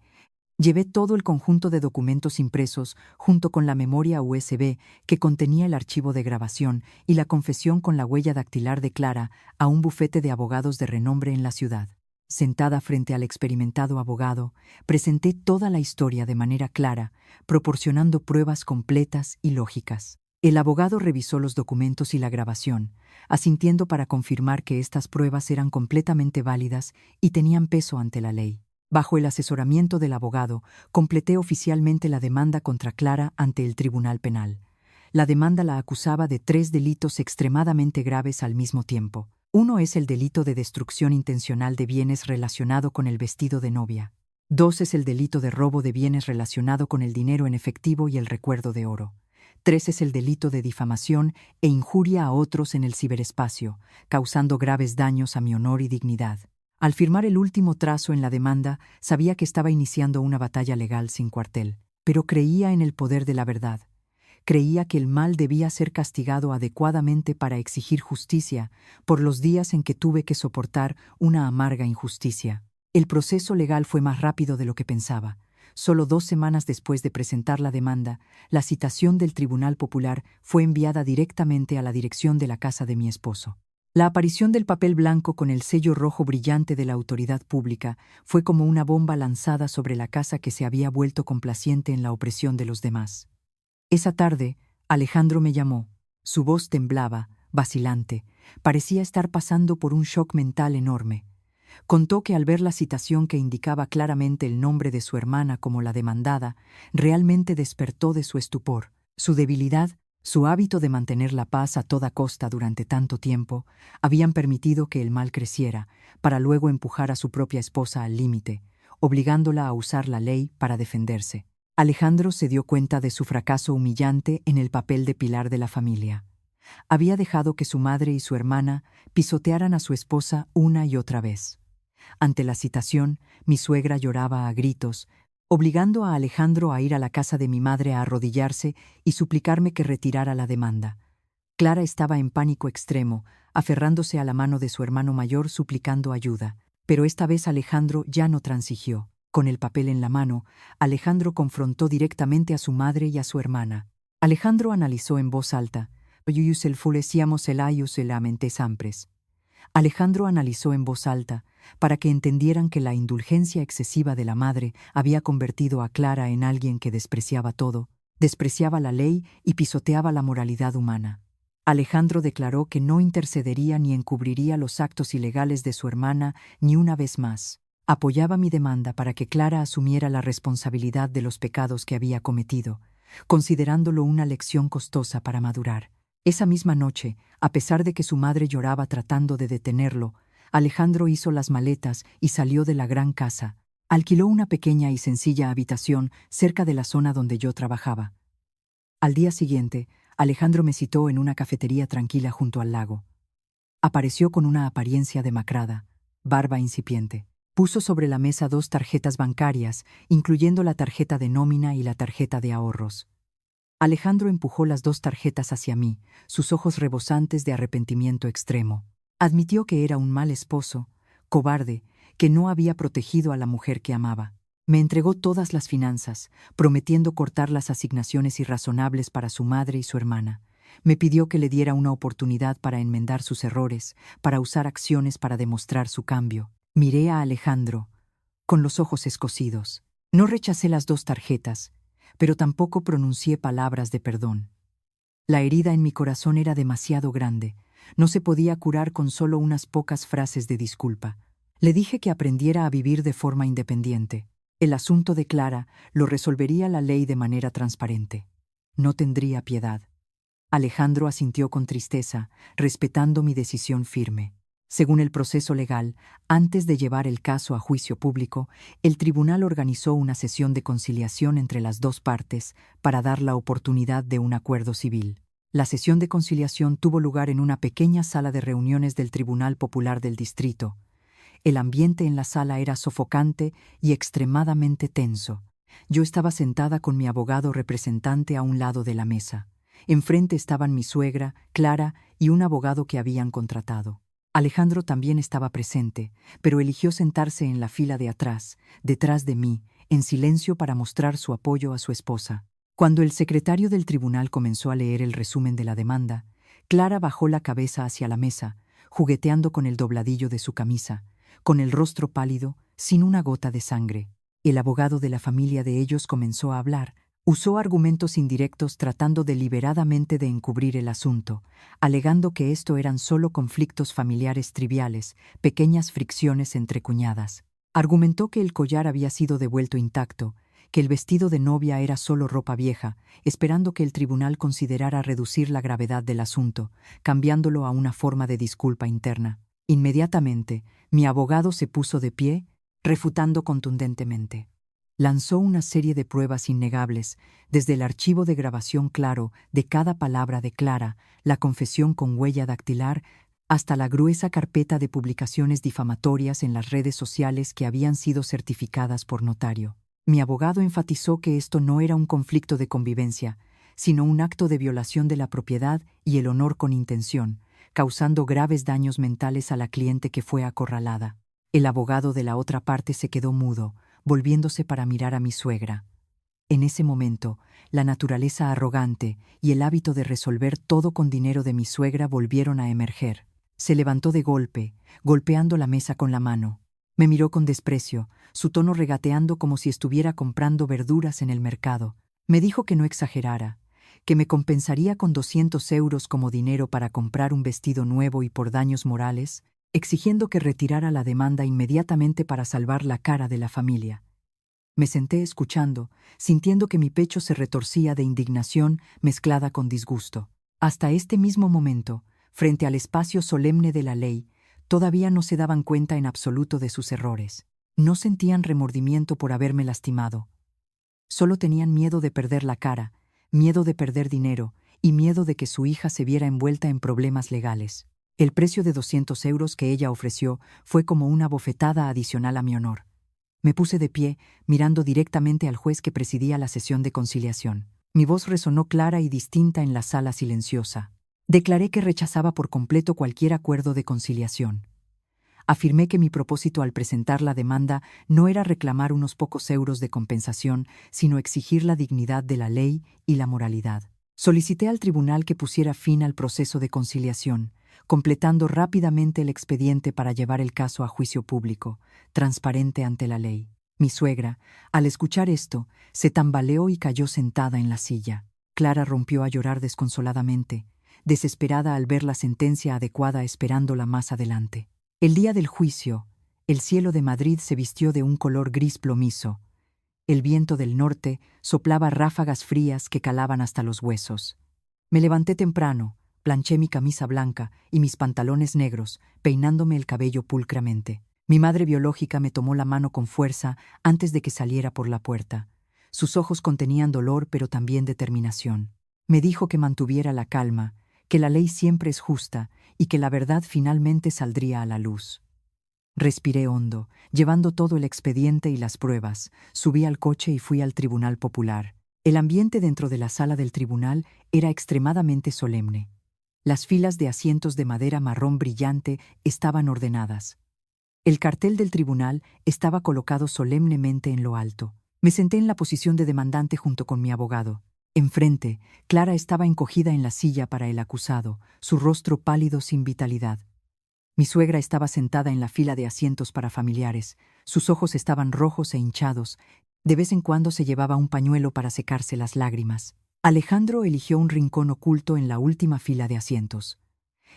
Llevé todo el conjunto de documentos impresos junto con la memoria USB que contenía el archivo de grabación y la confesión con la huella dactilar de Clara a un bufete de abogados de renombre en la ciudad. Sentada frente al experimentado abogado, presenté toda la historia de manera clara, proporcionando pruebas completas y lógicas. El abogado revisó los documentos y la grabación, asintiendo para confirmar que estas pruebas eran completamente válidas y tenían peso ante la ley. Bajo el asesoramiento del abogado, completé oficialmente la demanda contra Clara ante el Tribunal Penal. La demanda la acusaba de 3 delitos extremadamente graves al mismo tiempo. Uno es el delito de destrucción intencional de bienes relacionado con el vestido de novia. 2 es el delito de robo de bienes relacionado con el dinero en efectivo y el recuerdo de oro. 3 es el delito de difamación e injuria a otros en el ciberespacio, causando graves daños a mi honor y dignidad. Al firmar el último trazo en la demanda, sabía que estaba iniciando una batalla legal sin cuartel, pero creía en el poder de la verdad. Creía que el mal debía ser castigado adecuadamente para exigir justicia por los días en que tuve que soportar una amarga injusticia. El proceso legal fue más rápido de lo que pensaba. Solo 2 semanas después de presentar la demanda, la citación del Tribunal Popular fue enviada directamente a la dirección de la casa de mi esposo. La aparición del papel blanco con el sello rojo brillante de la autoridad pública fue como una bomba lanzada sobre la casa que se había vuelto complaciente en la opresión de los demás. Esa tarde, Alejandro me llamó. Su voz temblaba, vacilante. Parecía estar pasando por un shock mental enorme. Contó que al ver la citación que indicaba claramente el nombre de su hermana como la demandada, realmente despertó de su estupor. Su debilidad, su hábito de mantener la paz a toda costa durante tanto tiempo, habían permitido que el mal creciera, para luego empujar a su propia esposa al límite, obligándola a usar la ley para defenderse. Alejandro se dio cuenta de su fracaso humillante en el papel de pilar de la familia. Había dejado que su madre y su hermana pisotearan a su esposa una y otra vez. Ante la citación, mi suegra lloraba a gritos, obligando a Alejandro a ir a la casa de mi madre a arrodillarse y suplicarme que retirara la demanda. Clara estaba en pánico extremo, aferrándose a la mano de su hermano mayor suplicando ayuda. Pero esta vez Alejandro ya no transigió. Con el papel en la mano, Alejandro confrontó directamente a su madre y a su hermana. Alejandro analizó en voz alta. Yuyus el fuleciamos el ayus el amente sampres. Alejandro analizó en voz alta, para que entendieran que la indulgencia excesiva de la madre había convertido a Clara en alguien que despreciaba todo, despreciaba la ley y pisoteaba la moralidad humana. Alejandro declaró que no intercedería ni encubriría los actos ilegales de su hermana ni una vez más. Apoyaba mi demanda para que Clara asumiera la responsabilidad de los pecados que había cometido, considerándolo una lección costosa para madurar. Esa misma noche, a pesar de que su madre lloraba tratando de detenerlo, Alejandro hizo las maletas y salió de la gran casa. Alquiló una pequeña y sencilla habitación cerca de la zona donde yo trabajaba. Al día siguiente, Alejandro me citó en una cafetería tranquila junto al lago. Apareció con una apariencia demacrada, barba incipiente. Puso sobre la mesa 2 tarjetas bancarias, incluyendo la tarjeta de nómina y la tarjeta de ahorros. Alejandro empujó las 2 tarjetas hacia mí, sus ojos rebosantes de arrepentimiento extremo. Admitió que era un mal esposo, cobarde, que no había protegido a la mujer que amaba. Me entregó todas las finanzas, prometiendo cortar las asignaciones irrazonables para su madre y su hermana. Me pidió que le diera una oportunidad para enmendar sus errores, para usar acciones para demostrar su cambio. Miré a Alejandro, con los ojos escocidos. No rechacé las 2 tarjetas, pero tampoco pronuncié palabras de perdón. La herida en mi corazón era demasiado grande. No se podía curar con solo unas pocas frases de disculpa. Le dije que aprendiera a vivir de forma independiente. El asunto de Clara lo resolvería la ley de manera transparente. No tendría piedad. Alejandro asintió con tristeza, respetando mi decisión firme. Según el proceso legal, antes de llevar el caso a juicio público, el tribunal organizó una sesión de conciliación entre las 2 partes para dar la oportunidad de un acuerdo civil. La sesión de conciliación tuvo lugar en una pequeña sala de reuniones del Tribunal Popular del Distrito. El ambiente en la sala era sofocante y extremadamente tenso. Yo estaba sentada con mi abogado representante a un lado de la mesa. Enfrente estaban mi suegra, Clara, y un abogado que habían contratado. Alejandro también estaba presente, pero eligió sentarse en la fila de atrás, detrás de mí, en silencio para mostrar su apoyo a su esposa. Cuando el secretario del tribunal comenzó a leer el resumen de la demanda, Clara bajó la cabeza hacia la mesa, jugueteando con el dobladillo de su camisa, con el rostro pálido, sin una gota de sangre. El abogado de la familia de ellos comenzó a hablar. Usó argumentos indirectos tratando deliberadamente de encubrir el asunto, alegando que esto eran solo conflictos familiares triviales, pequeñas fricciones entre cuñadas. Argumentó que el collar había sido devuelto intacto, que el vestido de novia era solo ropa vieja, esperando que el tribunal considerara reducir la gravedad del asunto, cambiándolo a una forma de disculpa interna. Inmediatamente, mi abogado se puso de pie, refutando contundentemente. Lanzó una serie de pruebas innegables, desde el archivo de grabación claro de cada palabra de Clara, la confesión con huella dactilar, hasta la gruesa carpeta de publicaciones difamatorias en las redes sociales que habían sido certificadas por notario. Mi abogado enfatizó que esto no era un conflicto de convivencia, sino un acto de violación de la propiedad y el honor con intención, causando graves daños mentales a la cliente que fue acorralada. El abogado de la otra parte se quedó mudo, volviéndose para mirar a mi suegra. En ese momento, la naturaleza arrogante y el hábito de resolver todo con dinero de mi suegra volvieron a emerger. Se levantó de golpe, golpeando la mesa con la mano. Me miró con desprecio, su tono regateando como si estuviera comprando verduras en el mercado. Me dijo que no exagerara, que me compensaría con 200 euros como dinero para comprar un vestido nuevo y por daños morales, exigiendo que retirara la demanda inmediatamente para salvar la cara de la familia. Me senté escuchando, sintiendo que mi pecho se retorcía de indignación mezclada con disgusto. Hasta este mismo momento, frente al espacio solemne de la ley, todavía no se daban cuenta en absoluto de sus errores. No sentían remordimiento por haberme lastimado. Solo tenían miedo de perder la cara, miedo de perder dinero y miedo de que su hija se viera envuelta en problemas legales. El precio de 200 euros que ella ofreció fue como una bofetada adicional a mi honor. Me puse de pie, mirando directamente al juez que presidía la sesión de conciliación. Mi voz resonó clara y distinta en la sala silenciosa. Declaré que rechazaba por completo cualquier acuerdo de conciliación. Afirmé que mi propósito al presentar la demanda no era reclamar unos pocos euros de compensación, sino exigir la dignidad de la ley y la moralidad. Solicité al tribunal que pusiera fin al proceso de conciliación, completando rápidamente el expediente para llevar el caso a juicio público, transparente ante la ley. Mi suegra, al escuchar esto, se tambaleó y cayó sentada en la silla. Clara rompió a llorar desconsoladamente, desesperada al ver la sentencia adecuada esperándola más adelante. El día del juicio, el cielo de Madrid se vistió de un color gris plomizo. El viento del norte soplaba ráfagas frías que calaban hasta los huesos. Me levanté temprano, planché mi camisa blanca y mis pantalones negros, peinándome el cabello pulcramente. Mi madre biológica me tomó la mano con fuerza antes de que saliera por la puerta. Sus ojos contenían dolor pero también determinación. Me dijo que mantuviera la calma, que la ley siempre es justa y que la verdad finalmente saldría a la luz. Respiré hondo, llevando todo el expediente y las pruebas. Subí al coche y fui al Tribunal Popular. El ambiente dentro de la sala del tribunal era extremadamente solemne. Las filas de asientos de madera marrón brillante estaban ordenadas. El cartel del tribunal estaba colocado solemnemente en lo alto. Me senté en la posición de demandante junto con mi abogado. Enfrente, Clara estaba encogida en la silla para el acusado, su rostro pálido sin vitalidad. Mi suegra estaba sentada en la fila de asientos para familiares. Sus ojos estaban rojos e hinchados. De vez en cuando se llevaba un pañuelo para secarse las lágrimas. Alejandro eligió un rincón oculto en la última fila de asientos.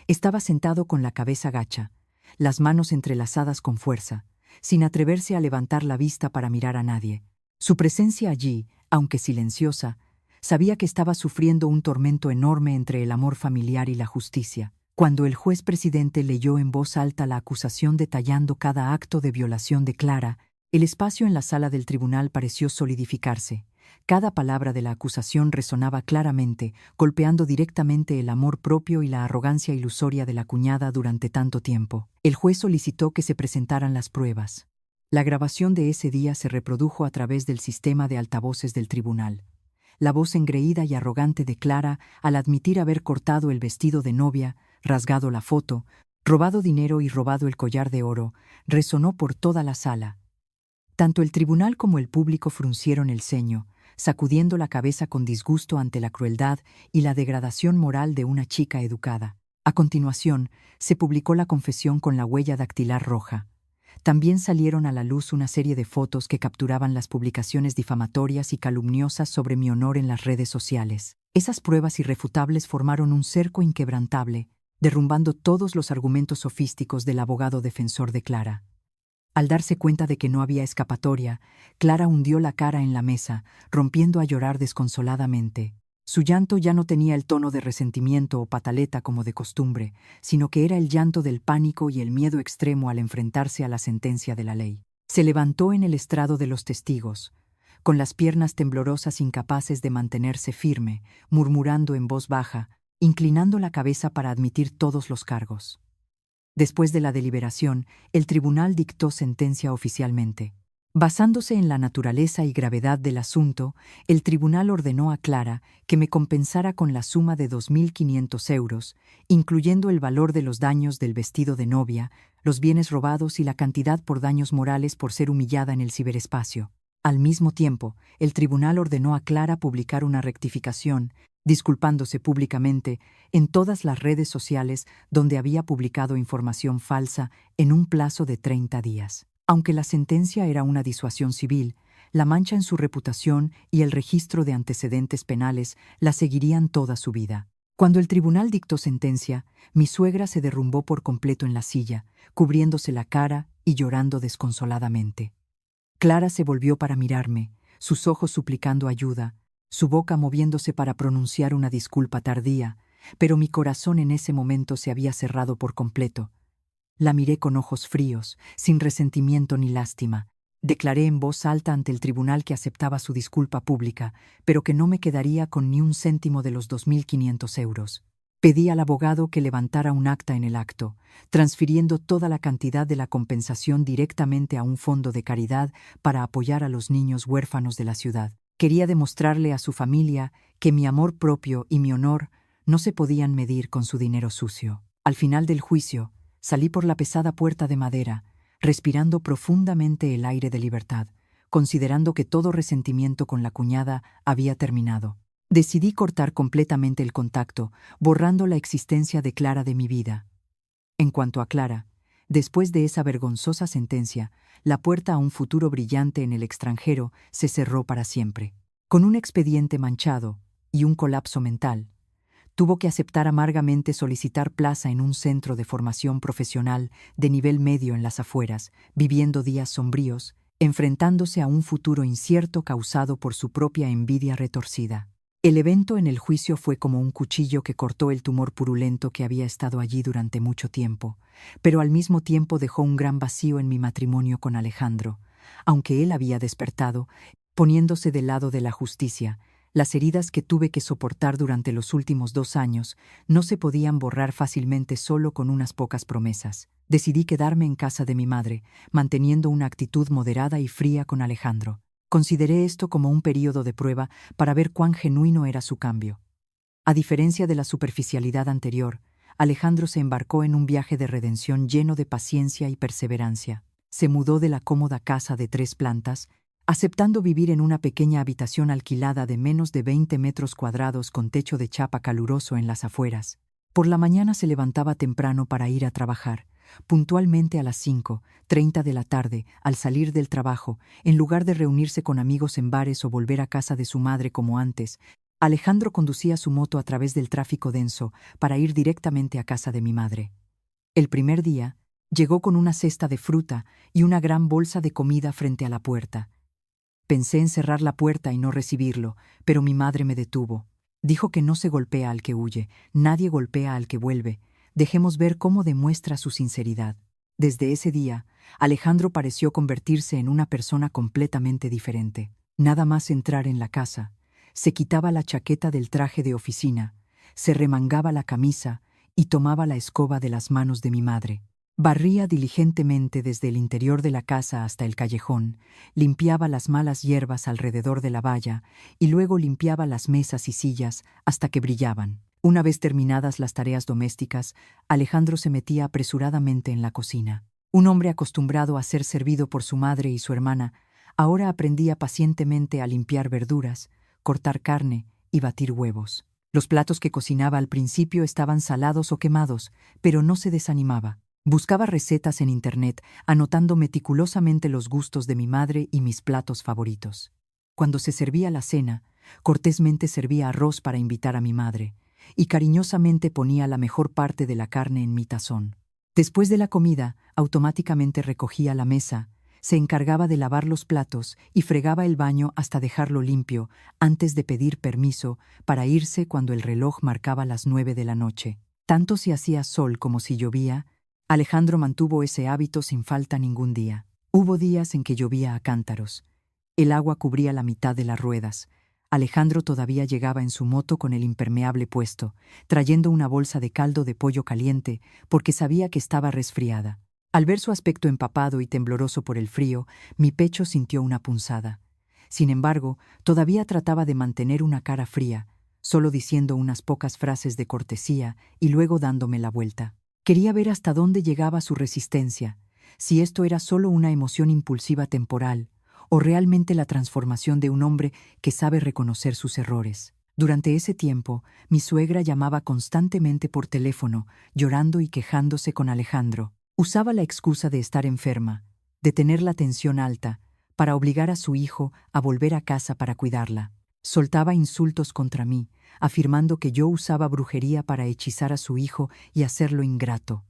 Estaba sentado con la cabeza gacha, las manos entrelazadas con fuerza, sin atreverse a levantar la vista para mirar a nadie. Su presencia allí, aunque silenciosa, sabía que estaba sufriendo un tormento enorme entre el amor familiar y la justicia. Cuando el juez presidente leyó en voz alta la acusación detallando cada acto de violación de Clara, el espacio en la sala del tribunal pareció solidificarse. Cada palabra de la acusación resonaba claramente, golpeando directamente el amor propio y la arrogancia ilusoria de la cuñada durante tanto tiempo. El juez solicitó que se presentaran las pruebas. La grabación de ese día se reprodujo a través del sistema de altavoces del tribunal. La voz engreída y arrogante de Clara al admitir haber cortado el vestido de novia, rasgado la foto, robado dinero y robado el collar de oro, resonó por toda la sala. Tanto el tribunal como el público fruncieron el ceño, sacudiendo la cabeza con disgusto ante la crueldad y la degradación moral de una chica educada. A continuación, se publicó la confesión con la huella dactilar roja. También salieron a la luz una serie de fotos que capturaban las publicaciones difamatorias y calumniosas sobre mi honor en las redes sociales. Esas pruebas irrefutables formaron un cerco inquebrantable, derrumbando todos los argumentos sofísticos del abogado defensor de Clara. Al darse cuenta de que no había escapatoria, Clara hundió la cara en la mesa, rompiendo a llorar desconsoladamente. Su llanto ya no tenía el tono de resentimiento o pataleta como de costumbre, sino que era el llanto del pánico y el miedo extremo al enfrentarse a la sentencia de la ley. Se levantó en el estrado de los testigos, con las piernas temblorosas incapaces de mantenerse firme, murmurando en voz baja, inclinando la cabeza para admitir todos los cargos. Después de la deliberación, el tribunal dictó sentencia oficialmente. Basándose en la naturaleza y gravedad del asunto, el tribunal ordenó a Clara que me compensara con la suma de 2.500 euros, incluyendo el valor de los daños del vestido de novia, los bienes robados y la cantidad por daños morales por ser humillada en el ciberespacio. Al mismo tiempo, el tribunal ordenó a Clara publicar una rectificación, disculpándose públicamente en todas las redes sociales donde había publicado información falsa en un plazo de 30 días. Aunque la sentencia era una disuasión civil, la mancha en su reputación y el registro de antecedentes penales la seguirían toda su vida. Cuando el tribunal dictó sentencia, mi suegra se derrumbó por completo en la silla, cubriéndose la cara y llorando desconsoladamente. Clara se volvió para mirarme, sus ojos suplicando ayuda, su boca moviéndose para pronunciar una disculpa tardía, pero mi corazón en ese momento se había cerrado por completo. La miré con ojos fríos, sin resentimiento ni lástima. Declaré en voz alta ante el tribunal que aceptaba su disculpa pública, pero que no me quedaría con ni un céntimo de los 2.500 euros. Pedí al abogado que levantara un acta en el acto, transfiriendo toda la cantidad de la compensación directamente a un fondo de caridad para apoyar a los niños huérfanos de la ciudad. Quería demostrarle a su familia que mi amor propio y mi honor no se podían medir con su dinero sucio. Al final del juicio, salí por la pesada puerta de madera, respirando profundamente el aire de libertad, considerando que todo resentimiento con la cuñada había terminado. Decidí cortar completamente el contacto, borrando la existencia de Clara de mi vida. En cuanto a Clara, después de esa vergonzosa sentencia, la puerta a un futuro brillante en el extranjero se cerró para siempre. Con un expediente manchado y un colapso mental, tuvo que aceptar amargamente solicitar plaza en un centro de formación profesional de nivel medio en las afueras, viviendo días sombríos, enfrentándose a un futuro incierto causado por su propia envidia retorcida. El evento en el juicio fue como un cuchillo que cortó el tumor purulento que había estado allí durante mucho tiempo, pero al mismo tiempo dejó un gran vacío en mi matrimonio con Alejandro. Aunque él había despertado, poniéndose del lado de la justicia, las heridas que tuve que soportar durante los últimos 2 años no se podían borrar fácilmente solo con unas pocas promesas. Decidí quedarme en casa de mi madre, manteniendo una actitud moderada y fría con Alejandro. Consideré esto como un período de prueba para ver cuán genuino era su cambio. A diferencia de la superficialidad anterior, Alejandro se embarcó en un viaje de redención lleno de paciencia y perseverancia. Se mudó de la cómoda casa de 3 plantas, aceptando vivir en una pequeña habitación alquilada de menos de 20 metros cuadrados con techo de chapa caluroso en las afueras. Por la mañana se levantaba temprano para ir a trabajar. Puntualmente a las 5:30 de la tarde, al salir del trabajo, en lugar de reunirse con amigos en bares o volver a casa de su madre como antes, Alejandro conducía su moto a través del tráfico denso para ir directamente a casa de mi madre. El primer día, llegó con una cesta de fruta y una gran bolsa de comida frente a la puerta. Pensé en cerrar la puerta y no recibirlo, pero mi madre me detuvo. Dijo que no se golpea al que huye, nadie golpea al que vuelve. Dejemos ver cómo demuestra su sinceridad. Desde ese día, Alejandro pareció convertirse en una persona completamente diferente. Nada más entrar en la casa, se quitaba la chaqueta del traje de oficina, se remangaba la camisa y tomaba la escoba de las manos de mi madre. Barría diligentemente desde el interior de la casa hasta el callejón, limpiaba las malas hierbas alrededor de la valla y luego limpiaba las mesas y sillas hasta que brillaban. Una vez terminadas las tareas domésticas, Alejandro se metía apresuradamente en la cocina. Un hombre acostumbrado a ser servido por su madre y su hermana, ahora aprendía pacientemente a limpiar verduras, cortar carne y batir huevos. Los platos que cocinaba al principio estaban salados o quemados, pero no se desanimaba. Buscaba recetas en internet, anotando meticulosamente los gustos de mi madre y mis platos favoritos. Cuando se servía la cena, cortésmente servía arroz para invitar a mi madre, y cariñosamente ponía la mejor parte de la carne en mi tazón. Después de la comida, automáticamente recogía la mesa, se encargaba de lavar los platos y fregaba el baño hasta dejarlo limpio, antes de pedir permiso para irse cuando el reloj marcaba las 9 de la noche. Tanto si hacía sol como si llovía, Alejandro mantuvo ese hábito sin falta ningún día. Hubo días en que llovía a cántaros. El agua cubría la mitad de las ruedas. Alejandro todavía llegaba en su moto con el impermeable puesto, trayendo una bolsa de caldo de pollo caliente, porque sabía que estaba resfriada. Al ver su aspecto empapado y tembloroso por el frío, mi pecho sintió una punzada. Sin embargo, todavía trataba de mantener una cara fría, solo diciendo unas pocas frases de cortesía y luego dándome la vuelta. Quería ver hasta dónde llegaba su resistencia, si esto era solo una emoción impulsiva temporal, o realmente la transformación de un hombre que sabe reconocer sus errores. Durante ese tiempo, mi suegra llamaba constantemente por teléfono, llorando y quejándose con Alejandro. Usaba la excusa de estar enferma, de tener la tensión alta, para obligar a su hijo a volver a casa para cuidarla. Soltaba insultos contra mí, afirmando que yo usaba brujería para hechizar a su hijo y hacerlo ingrato.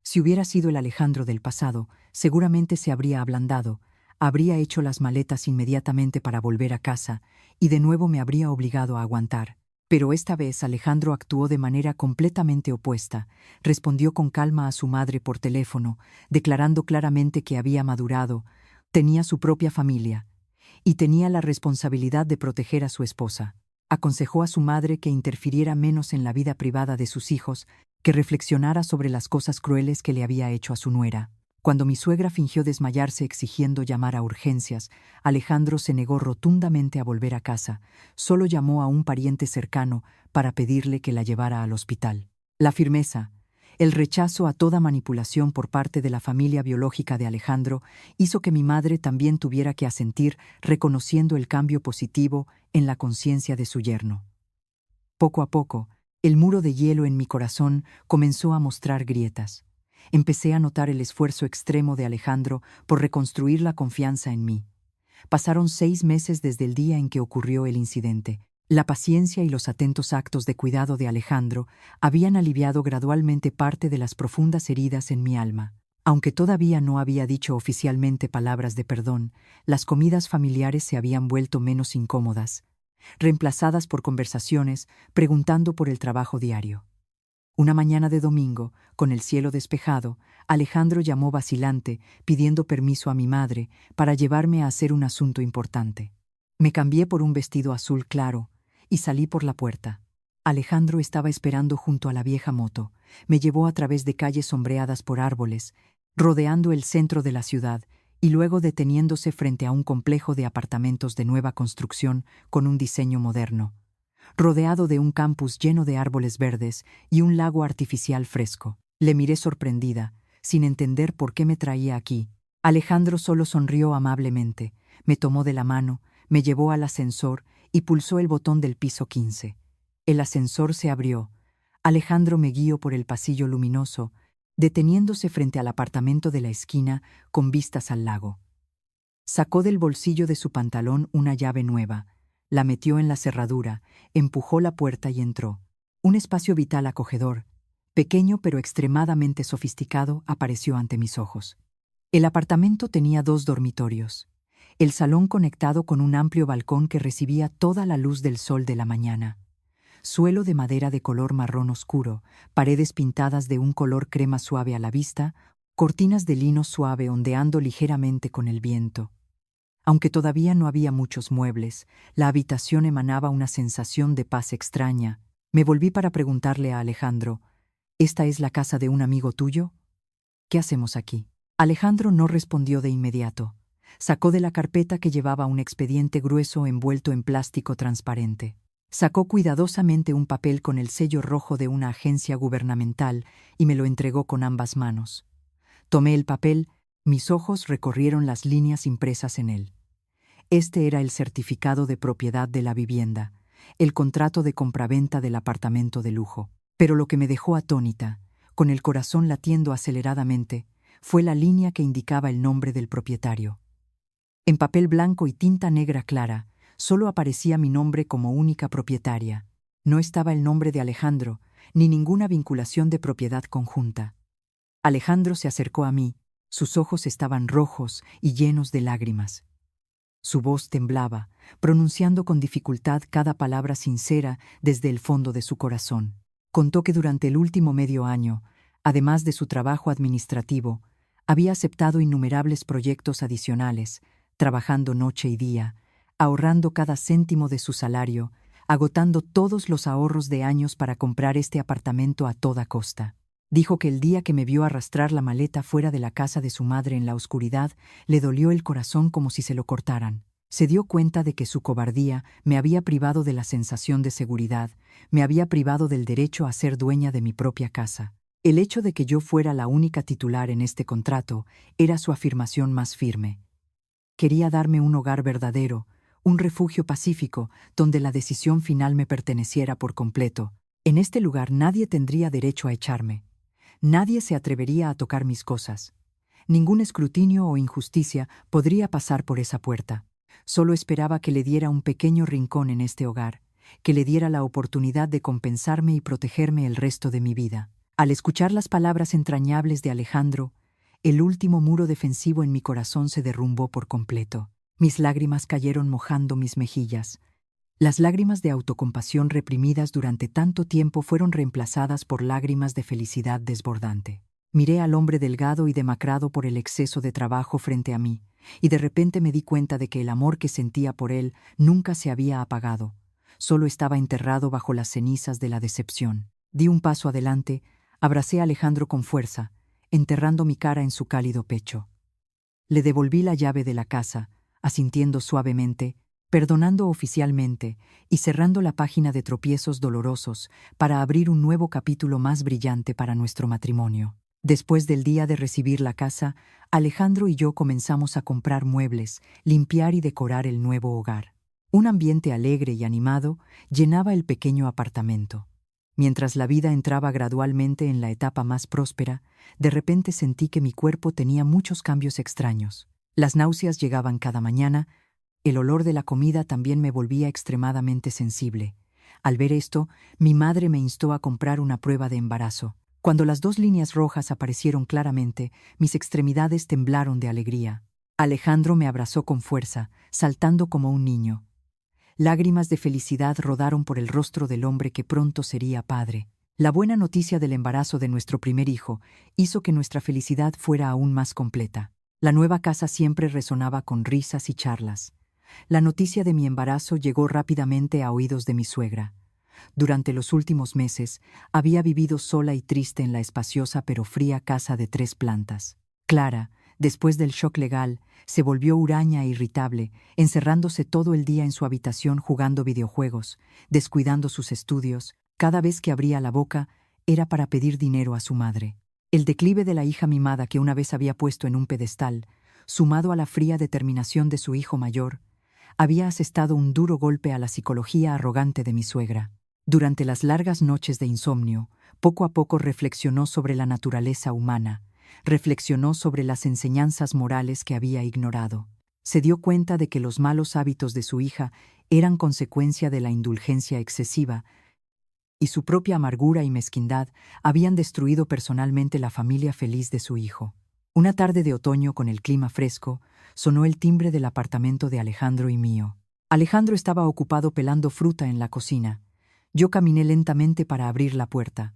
Si hubiera sido el Alejandro del pasado, seguramente se habría ablandado, habría hecho las maletas inmediatamente para volver a casa y de nuevo me habría obligado a aguantar. Pero esta vez Alejandro actuó de manera completamente opuesta. Respondió con calma a su madre por teléfono, declarando claramente que había madurado, tenía su propia familia y tenía la responsabilidad de proteger a su esposa. Aconsejó a su madre que interfiriera menos en la vida privada de sus hijos, que reflexionara sobre las cosas crueles que le había hecho a su nuera. Cuando mi suegra fingió desmayarse exigiendo llamar a urgencias, Alejandro se negó rotundamente a volver a casa. Solo llamó a un pariente cercano para pedirle que la llevara al hospital. La firmeza, el rechazo a toda manipulación por parte de la familia biológica de Alejandro hizo que mi madre también tuviera que asentir, reconociendo el cambio positivo en la conciencia de su yerno. Poco a poco, el muro de hielo en mi corazón comenzó a mostrar grietas. Empecé a notar el esfuerzo extremo de Alejandro por reconstruir la confianza en mí. Pasaron 6 meses desde el día en que ocurrió el incidente. La paciencia y los atentos actos de cuidado de Alejandro habían aliviado gradualmente parte de las profundas heridas en mi alma. Aunque todavía no había dicho oficialmente palabras de perdón, las comidas familiares se habían vuelto menos incómodas, reemplazadas por conversaciones preguntando por el trabajo diario. Una mañana de domingo, con el cielo despejado, Alejandro llamó vacilante, pidiendo permiso a mi madre para llevarme a hacer un asunto importante. Me cambié por un vestido azul claro y salí por la puerta. Alejandro estaba esperando junto a la vieja moto. Me llevó a través de calles sombreadas por árboles, rodeando el centro de la ciudad y luego deteniéndose frente a un complejo de apartamentos de nueva construcción con un diseño moderno, rodeado de un campus lleno de árboles verdes y un lago artificial fresco. Le miré sorprendida, sin entender por qué me traía aquí. Alejandro solo sonrió amablemente, me tomó de la mano, me llevó al ascensor y pulsó el botón del piso 15. El ascensor se abrió. Alejandro me guió por el pasillo luminoso, deteniéndose frente al apartamento de la esquina con vistas al lago. Sacó del bolsillo de su pantalón una llave nueva, la metió en la cerradura, empujó la puerta y entró. Un espacio vital acogedor, pequeño pero extremadamente sofisticado, apareció ante mis ojos. El apartamento tenía 2 dormitorios. El salón conectado con un amplio balcón que recibía toda la luz del sol de la mañana. Suelo de madera de color marrón oscuro, paredes pintadas de un color crema suave a la vista, cortinas de lino suave ondeando ligeramente con el viento. Aunque todavía no había muchos muebles, la habitación emanaba una sensación de paz extraña. Me volví para preguntarle a Alejandro, ¿esta es la casa de un amigo tuyo? ¿Qué hacemos aquí? Alejandro no respondió de inmediato. Sacó de la carpeta que llevaba un expediente grueso envuelto en plástico transparente. Sacó cuidadosamente un papel con el sello rojo de una agencia gubernamental y me lo entregó con ambas manos. Tomé el papel, mis ojos recorrieron las líneas impresas en él. Este era el certificado de propiedad de la vivienda, el contrato de compraventa del apartamento de lujo. Pero lo que me dejó atónita, con el corazón latiendo aceleradamente, fue la línea que indicaba el nombre del propietario. En papel blanco y tinta negra clara, solo aparecía mi nombre como única propietaria. No estaba el nombre de Alejandro, ni ninguna vinculación de propiedad conjunta. Alejandro se acercó a mí, sus ojos estaban rojos y llenos de lágrimas. Su voz temblaba, pronunciando con dificultad cada palabra sincera desde el fondo de su corazón. Contó que durante el último medio año, además de su trabajo administrativo, había aceptado innumerables proyectos adicionales, trabajando noche y día, ahorrando cada céntimo de su salario, agotando todos los ahorros de años para comprar este apartamento a toda costa. Dijo que el día que me vio arrastrar la maleta fuera de la casa de su madre en la oscuridad, le dolió el corazón como si se lo cortaran. Se dio cuenta de que su cobardía me había privado de la sensación de seguridad, me había privado del derecho a ser dueña de mi propia casa. El hecho de que yo fuera la única titular en este contrato era su afirmación más firme. Quería darme un hogar verdadero, un refugio pacífico donde la decisión final me perteneciera por completo. En este lugar nadie tendría derecho a echarme. Nadie se atrevería a tocar mis cosas. Ningún escrutinio o injusticia podría pasar por esa puerta. Solo esperaba que le diera un pequeño rincón en este hogar, que le diera la oportunidad de compensarme y protegerme el resto de mi vida. Al escuchar las palabras entrañables de Alejandro, el último muro defensivo en mi corazón se derrumbó por completo. Mis lágrimas cayeron mojando mis mejillas. Las lágrimas de autocompasión reprimidas durante tanto tiempo fueron reemplazadas por lágrimas de felicidad desbordante. Miré al hombre delgado y demacrado por el exceso de trabajo frente a mí, y de repente me di cuenta de que el amor que sentía por él nunca se había apagado, solo estaba enterrado bajo las cenizas de la decepción. Di un paso adelante, abracé a Alejandro con fuerza, enterrando mi cara en su cálido pecho. Le devolví la llave de la casa, asintiendo suavemente, perdonando oficialmente y cerrando la página de tropiezos dolorosos para abrir un nuevo capítulo más brillante para nuestro matrimonio. Después del día de recibir la casa, Alejandro y yo comenzamos a comprar muebles, limpiar y decorar el nuevo hogar. Un ambiente alegre y animado llenaba el pequeño apartamento. Mientras la vida entraba gradualmente en la etapa más próspera, de repente sentí que mi cuerpo tenía muchos cambios extraños. Las náuseas llegaban cada mañana, el olor de la comida también me volvía extremadamente sensible. Al ver esto, mi madre me instó a comprar una prueba de embarazo. Cuando las 2 líneas rojas aparecieron claramente, mis extremidades temblaron de alegría. Alejandro me abrazó con fuerza, saltando como un niño. Lágrimas de felicidad rodaron por el rostro del hombre que pronto sería padre. La buena noticia del embarazo de nuestro primer hijo hizo que nuestra felicidad fuera aún más completa. La nueva casa siempre resonaba con risas y charlas. La noticia de mi embarazo llegó rápidamente a oídos de mi suegra. Durante los últimos meses, había vivido sola y triste en la espaciosa pero fría casa de 3 plantas. Clara, después del shock legal, se volvió huraña e irritable, encerrándose todo el día en su habitación jugando videojuegos, descuidando sus estudios. Cada vez que abría la boca, era para pedir dinero a su madre. El declive de la hija mimada que una vez había puesto en un pedestal, sumado a la fría determinación de su hijo mayor, había asestado un duro golpe a la psicología arrogante de mi suegra. Durante las largas noches de insomnio, poco a poco reflexionó sobre la naturaleza humana, reflexionó sobre las enseñanzas morales que había ignorado. Se dio cuenta de que los malos hábitos de su hija eran consecuencia de la indulgencia excesiva, y su propia amargura y mezquindad habían destruido personalmente la familia feliz de su hijo. Una tarde de otoño con el clima fresco, sonó el timbre del apartamento de Alejandro y mío. Alejandro estaba ocupado pelando fruta en la cocina. Yo caminé lentamente para abrir la puerta.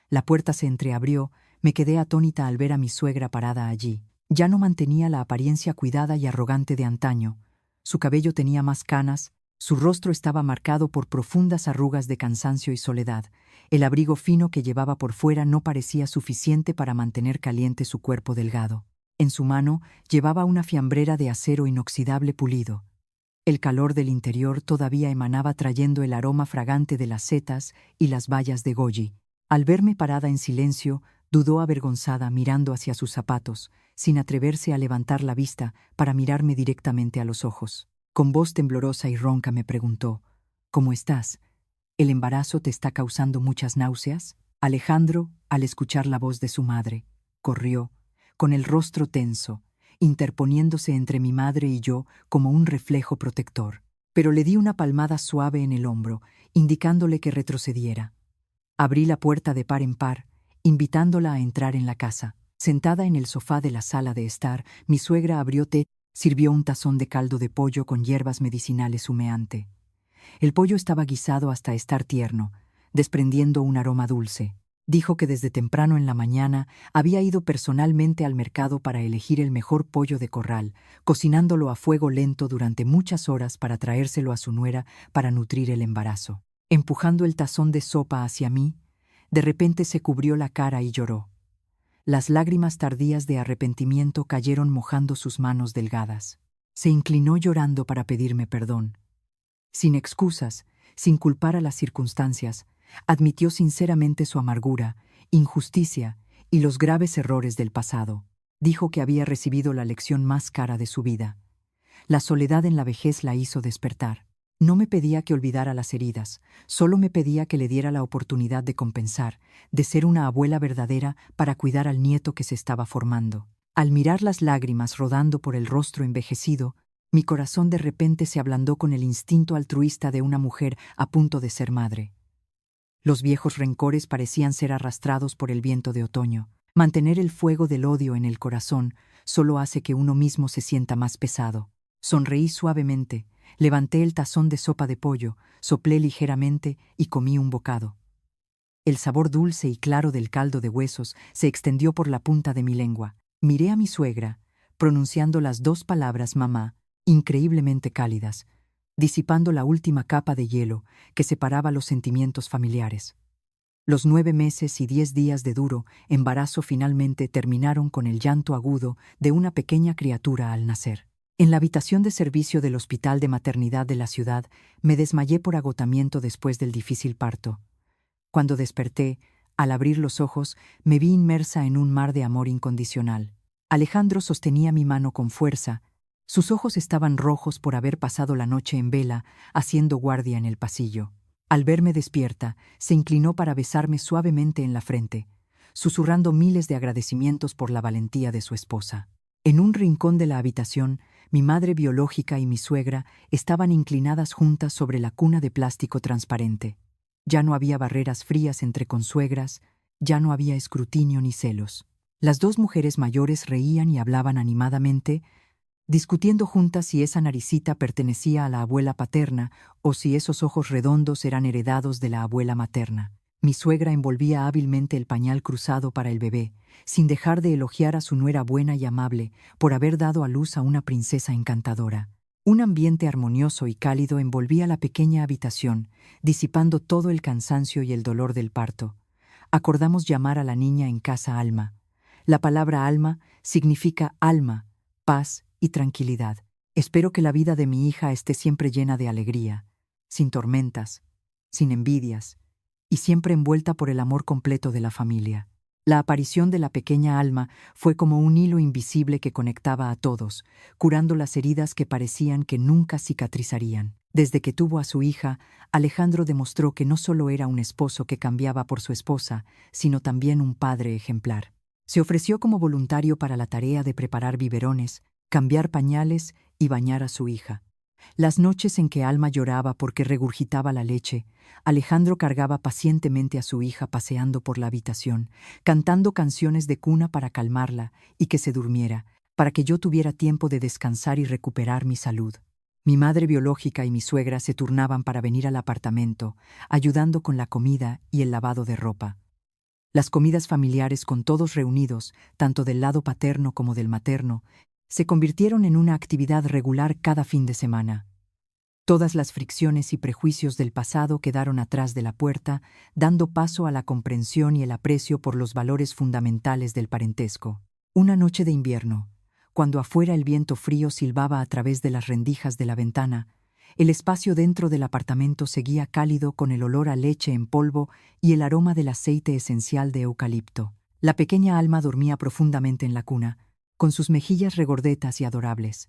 La puerta se entreabrió, me quedé atónita al ver a mi suegra parada allí. Ya no mantenía la apariencia cuidada y arrogante de antaño. Su cabello tenía más canas, su rostro estaba marcado por profundas arrugas de cansancio y soledad. El abrigo fino que llevaba por fuera no parecía suficiente para mantener caliente su cuerpo delgado. En su mano llevaba una fiambrera de acero inoxidable pulido. El calor del interior todavía emanaba trayendo el aroma fragante de las setas y las bayas de goji. Al verme parada en silencio, dudó avergonzada mirando hacia sus zapatos, sin atreverse a levantar la vista para mirarme directamente a los ojos. Con voz temblorosa y ronca me preguntó: «¿Cómo estás? ¿El embarazo te está causando muchas náuseas?» Alejandro, al escuchar la voz de su madre, corrió, con el rostro tenso, interponiéndose entre mi madre y yo como un reflejo protector. Pero le di una palmada suave en el hombro, indicándole que retrocediera. Abrí la puerta de par en par, invitándola a entrar en la casa. Sentada en el sofá de la sala de estar, mi suegra abrió té, sirvió un tazón de caldo de pollo con hierbas medicinales humeante. El pollo estaba guisado hasta estar tierno, desprendiendo un aroma dulce. Dijo que desde temprano en la mañana había ido personalmente al mercado para elegir el mejor pollo de corral, cocinándolo a fuego lento durante muchas horas para traérselo a su nuera para nutrir el embarazo. Empujando el tazón de sopa hacia mí, de repente se cubrió la cara y lloró. Las lágrimas tardías de arrepentimiento cayeron mojando sus manos delgadas. Se inclinó llorando para pedirme perdón. Sin excusas, sin culpar a las circunstancias, admitió sinceramente su amargura, injusticia y los graves errores del pasado. Dijo que había recibido la lección más cara de su vida. La soledad en la vejez la hizo despertar. No me pedía que olvidara las heridas, solo me pedía que le diera la oportunidad de compensar, de ser una abuela verdadera para cuidar al nieto que se estaba formando. Al mirar las lágrimas rodando por el rostro envejecido, mi corazón de repente se ablandó con el instinto altruista de una mujer a punto de ser madre. Los viejos rencores parecían ser arrastrados por el viento de otoño. Mantener el fuego del odio en el corazón solo hace que uno mismo se sienta más pesado. Sonreí suavemente, levanté el tazón de sopa de pollo, soplé ligeramente y comí un bocado. El sabor dulce y claro del caldo de huesos se extendió por la punta de mi lengua. Miré a mi suegra, pronunciando las 2 palabras mamá, increíblemente cálidas, disipando la última capa de hielo que separaba los sentimientos familiares. Los 9 meses y 10 días de duro embarazo finalmente terminaron con el llanto agudo de una pequeña criatura al nacer. En la habitación de servicio del hospital de maternidad de la ciudad me desmayé por agotamiento después del difícil parto. Cuando desperté, al abrir los ojos, me vi inmersa en un mar de amor incondicional. Alejandro sostenía mi mano con fuerza, Sus ojos estaban rojos por haber pasado la noche en vela, haciendo guardia en el pasillo. Al verme despierta, se inclinó para besarme suavemente en la frente, susurrando miles de agradecimientos por la valentía de su esposa. En un rincón de la habitación, mi madre biológica y mi suegra estaban inclinadas juntas sobre la cuna de plástico transparente. Ya no había barreras frías entre consuegras, ya no había escrutinio ni celos. Las dos mujeres mayores reían y hablaban animadamente, discutiendo juntas si esa naricita pertenecía a la abuela paterna o si esos ojos redondos eran heredados de la abuela materna. Mi suegra envolvía hábilmente el pañal cruzado para el bebé, sin dejar de elogiar a su nuera buena y amable por haber dado a luz a una princesa encantadora. Un ambiente armonioso y cálido envolvía la pequeña habitación, disipando todo el cansancio y el dolor del parto. Acordamos llamar a la niña en casa Alma. La palabra alma significa alma, paz y tranquilidad. Espero que la vida de mi hija esté siempre llena de alegría, sin tormentas, sin envidias, y siempre envuelta por el amor completo de la familia. La aparición de la pequeña Alma fue como un hilo invisible que conectaba a todos, curando las heridas que parecían que nunca cicatrizarían. Desde que tuvo a su hija, Alejandro demostró que no solo era un esposo que cambiaba por su esposa, sino también un padre ejemplar. Se ofreció como voluntario para la tarea de preparar biberones, cambiar pañales y bañar a su hija. Las noches en que Alma lloraba porque regurgitaba la leche, Alejandro cargaba pacientemente a su hija paseando por la habitación, cantando canciones de cuna para calmarla y que se durmiera, para que yo tuviera tiempo de descansar y recuperar mi salud. Mi madre biológica y mi suegra se turnaban para venir al apartamento, ayudando con la comida y el lavado de ropa. Las comidas familiares con todos reunidos, tanto del lado paterno como del materno, se convirtieron en una actividad regular cada fin de semana. Todas las fricciones y prejuicios del pasado quedaron atrás de la puerta, dando paso a la comprensión y el aprecio por los valores fundamentales del parentesco. Una noche de invierno, cuando afuera el viento frío silbaba a través de las rendijas de la ventana, el espacio dentro del apartamento seguía cálido con el olor a leche en polvo y el aroma del aceite esencial de eucalipto. La pequeña Alma dormía profundamente en la cuna, con sus mejillas regordetas y adorables.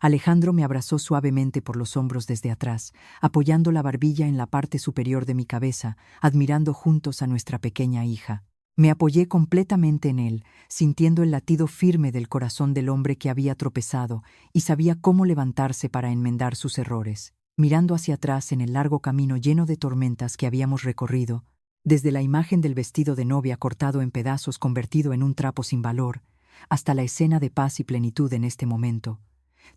Alejandro me abrazó suavemente por los hombros desde atrás, apoyando la barbilla en la parte superior de mi cabeza, admirando juntos a nuestra pequeña hija. Me apoyé completamente en él, sintiendo el latido firme del corazón del hombre que había tropezado y sabía cómo levantarse para enmendar sus errores. Mirando hacia atrás en el largo camino lleno de tormentas que habíamos recorrido, desde la imagen del vestido de novia cortado en pedazos convertido en un trapo sin valor, hasta la escena de paz y plenitud en este momento,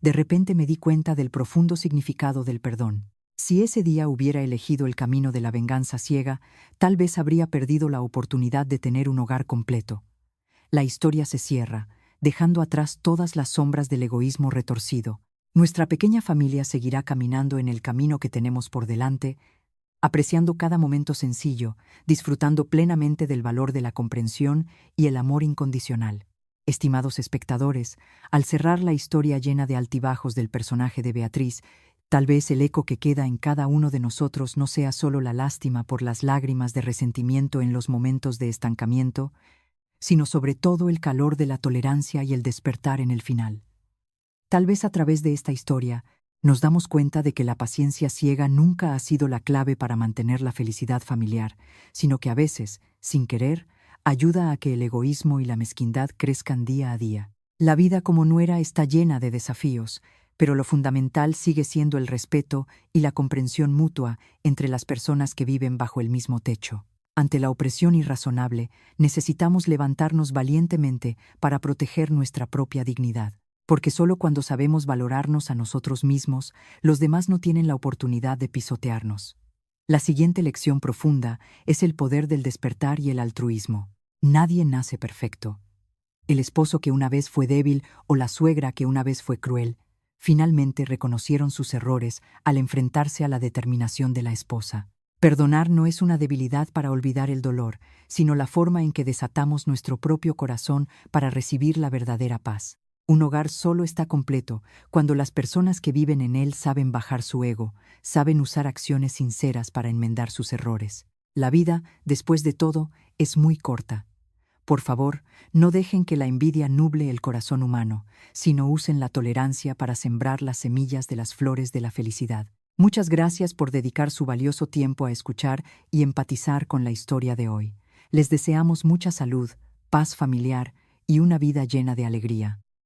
de repente me di cuenta del profundo significado del perdón. Si ese día hubiera elegido el camino de la venganza ciega, tal vez habría perdido la oportunidad de tener un hogar completo. La historia se cierra, dejando atrás todas las sombras del egoísmo retorcido. Nuestra pequeña familia seguirá caminando en el camino que tenemos por delante, apreciando cada momento sencillo, disfrutando plenamente del valor de la comprensión y el amor incondicional. Estimados espectadores, al cerrar la historia llena de altibajos del personaje de Beatriz, tal vez el eco que queda en cada uno de nosotros no sea solo la lástima por las lágrimas de resentimiento en los momentos de estancamiento, sino sobre todo el calor de la tolerancia y el despertar en el final. Tal vez a través de esta historia nos damos cuenta de que la paciencia ciega nunca ha sido la clave para mantener la felicidad familiar, sino que a veces, sin querer, ayuda a que el egoísmo y la mezquindad crezcan día a día. La vida como nuera está llena de desafíos, pero lo fundamental sigue siendo el respeto y la comprensión mutua entre las personas que viven bajo el mismo techo. Ante la opresión irrazonable, necesitamos levantarnos valientemente para proteger nuestra propia dignidad, porque solo cuando sabemos valorarnos a nosotros mismos, los demás no tienen la oportunidad de pisotearnos. La siguiente lección profunda es el poder del despertar y el altruismo. Nadie nace perfecto. El esposo que una vez fue débil o la suegra que una vez fue cruel, finalmente reconocieron sus errores al enfrentarse a la determinación de la esposa. Perdonar no es una debilidad para olvidar el dolor, sino la forma en que desatamos nuestro propio corazón para recibir la verdadera paz. Un hogar solo está completo cuando las personas que viven en él saben bajar su ego, saben usar acciones sinceras para enmendar sus errores. La vida, después de todo, es muy corta. Por favor, no dejen que la envidia nuble el corazón humano, sino usen la tolerancia para sembrar las semillas de las flores de la felicidad. Muchas gracias por dedicar su valioso tiempo a escuchar y empatizar con la historia de hoy. Les deseamos mucha salud, paz familiar y una vida llena de alegría.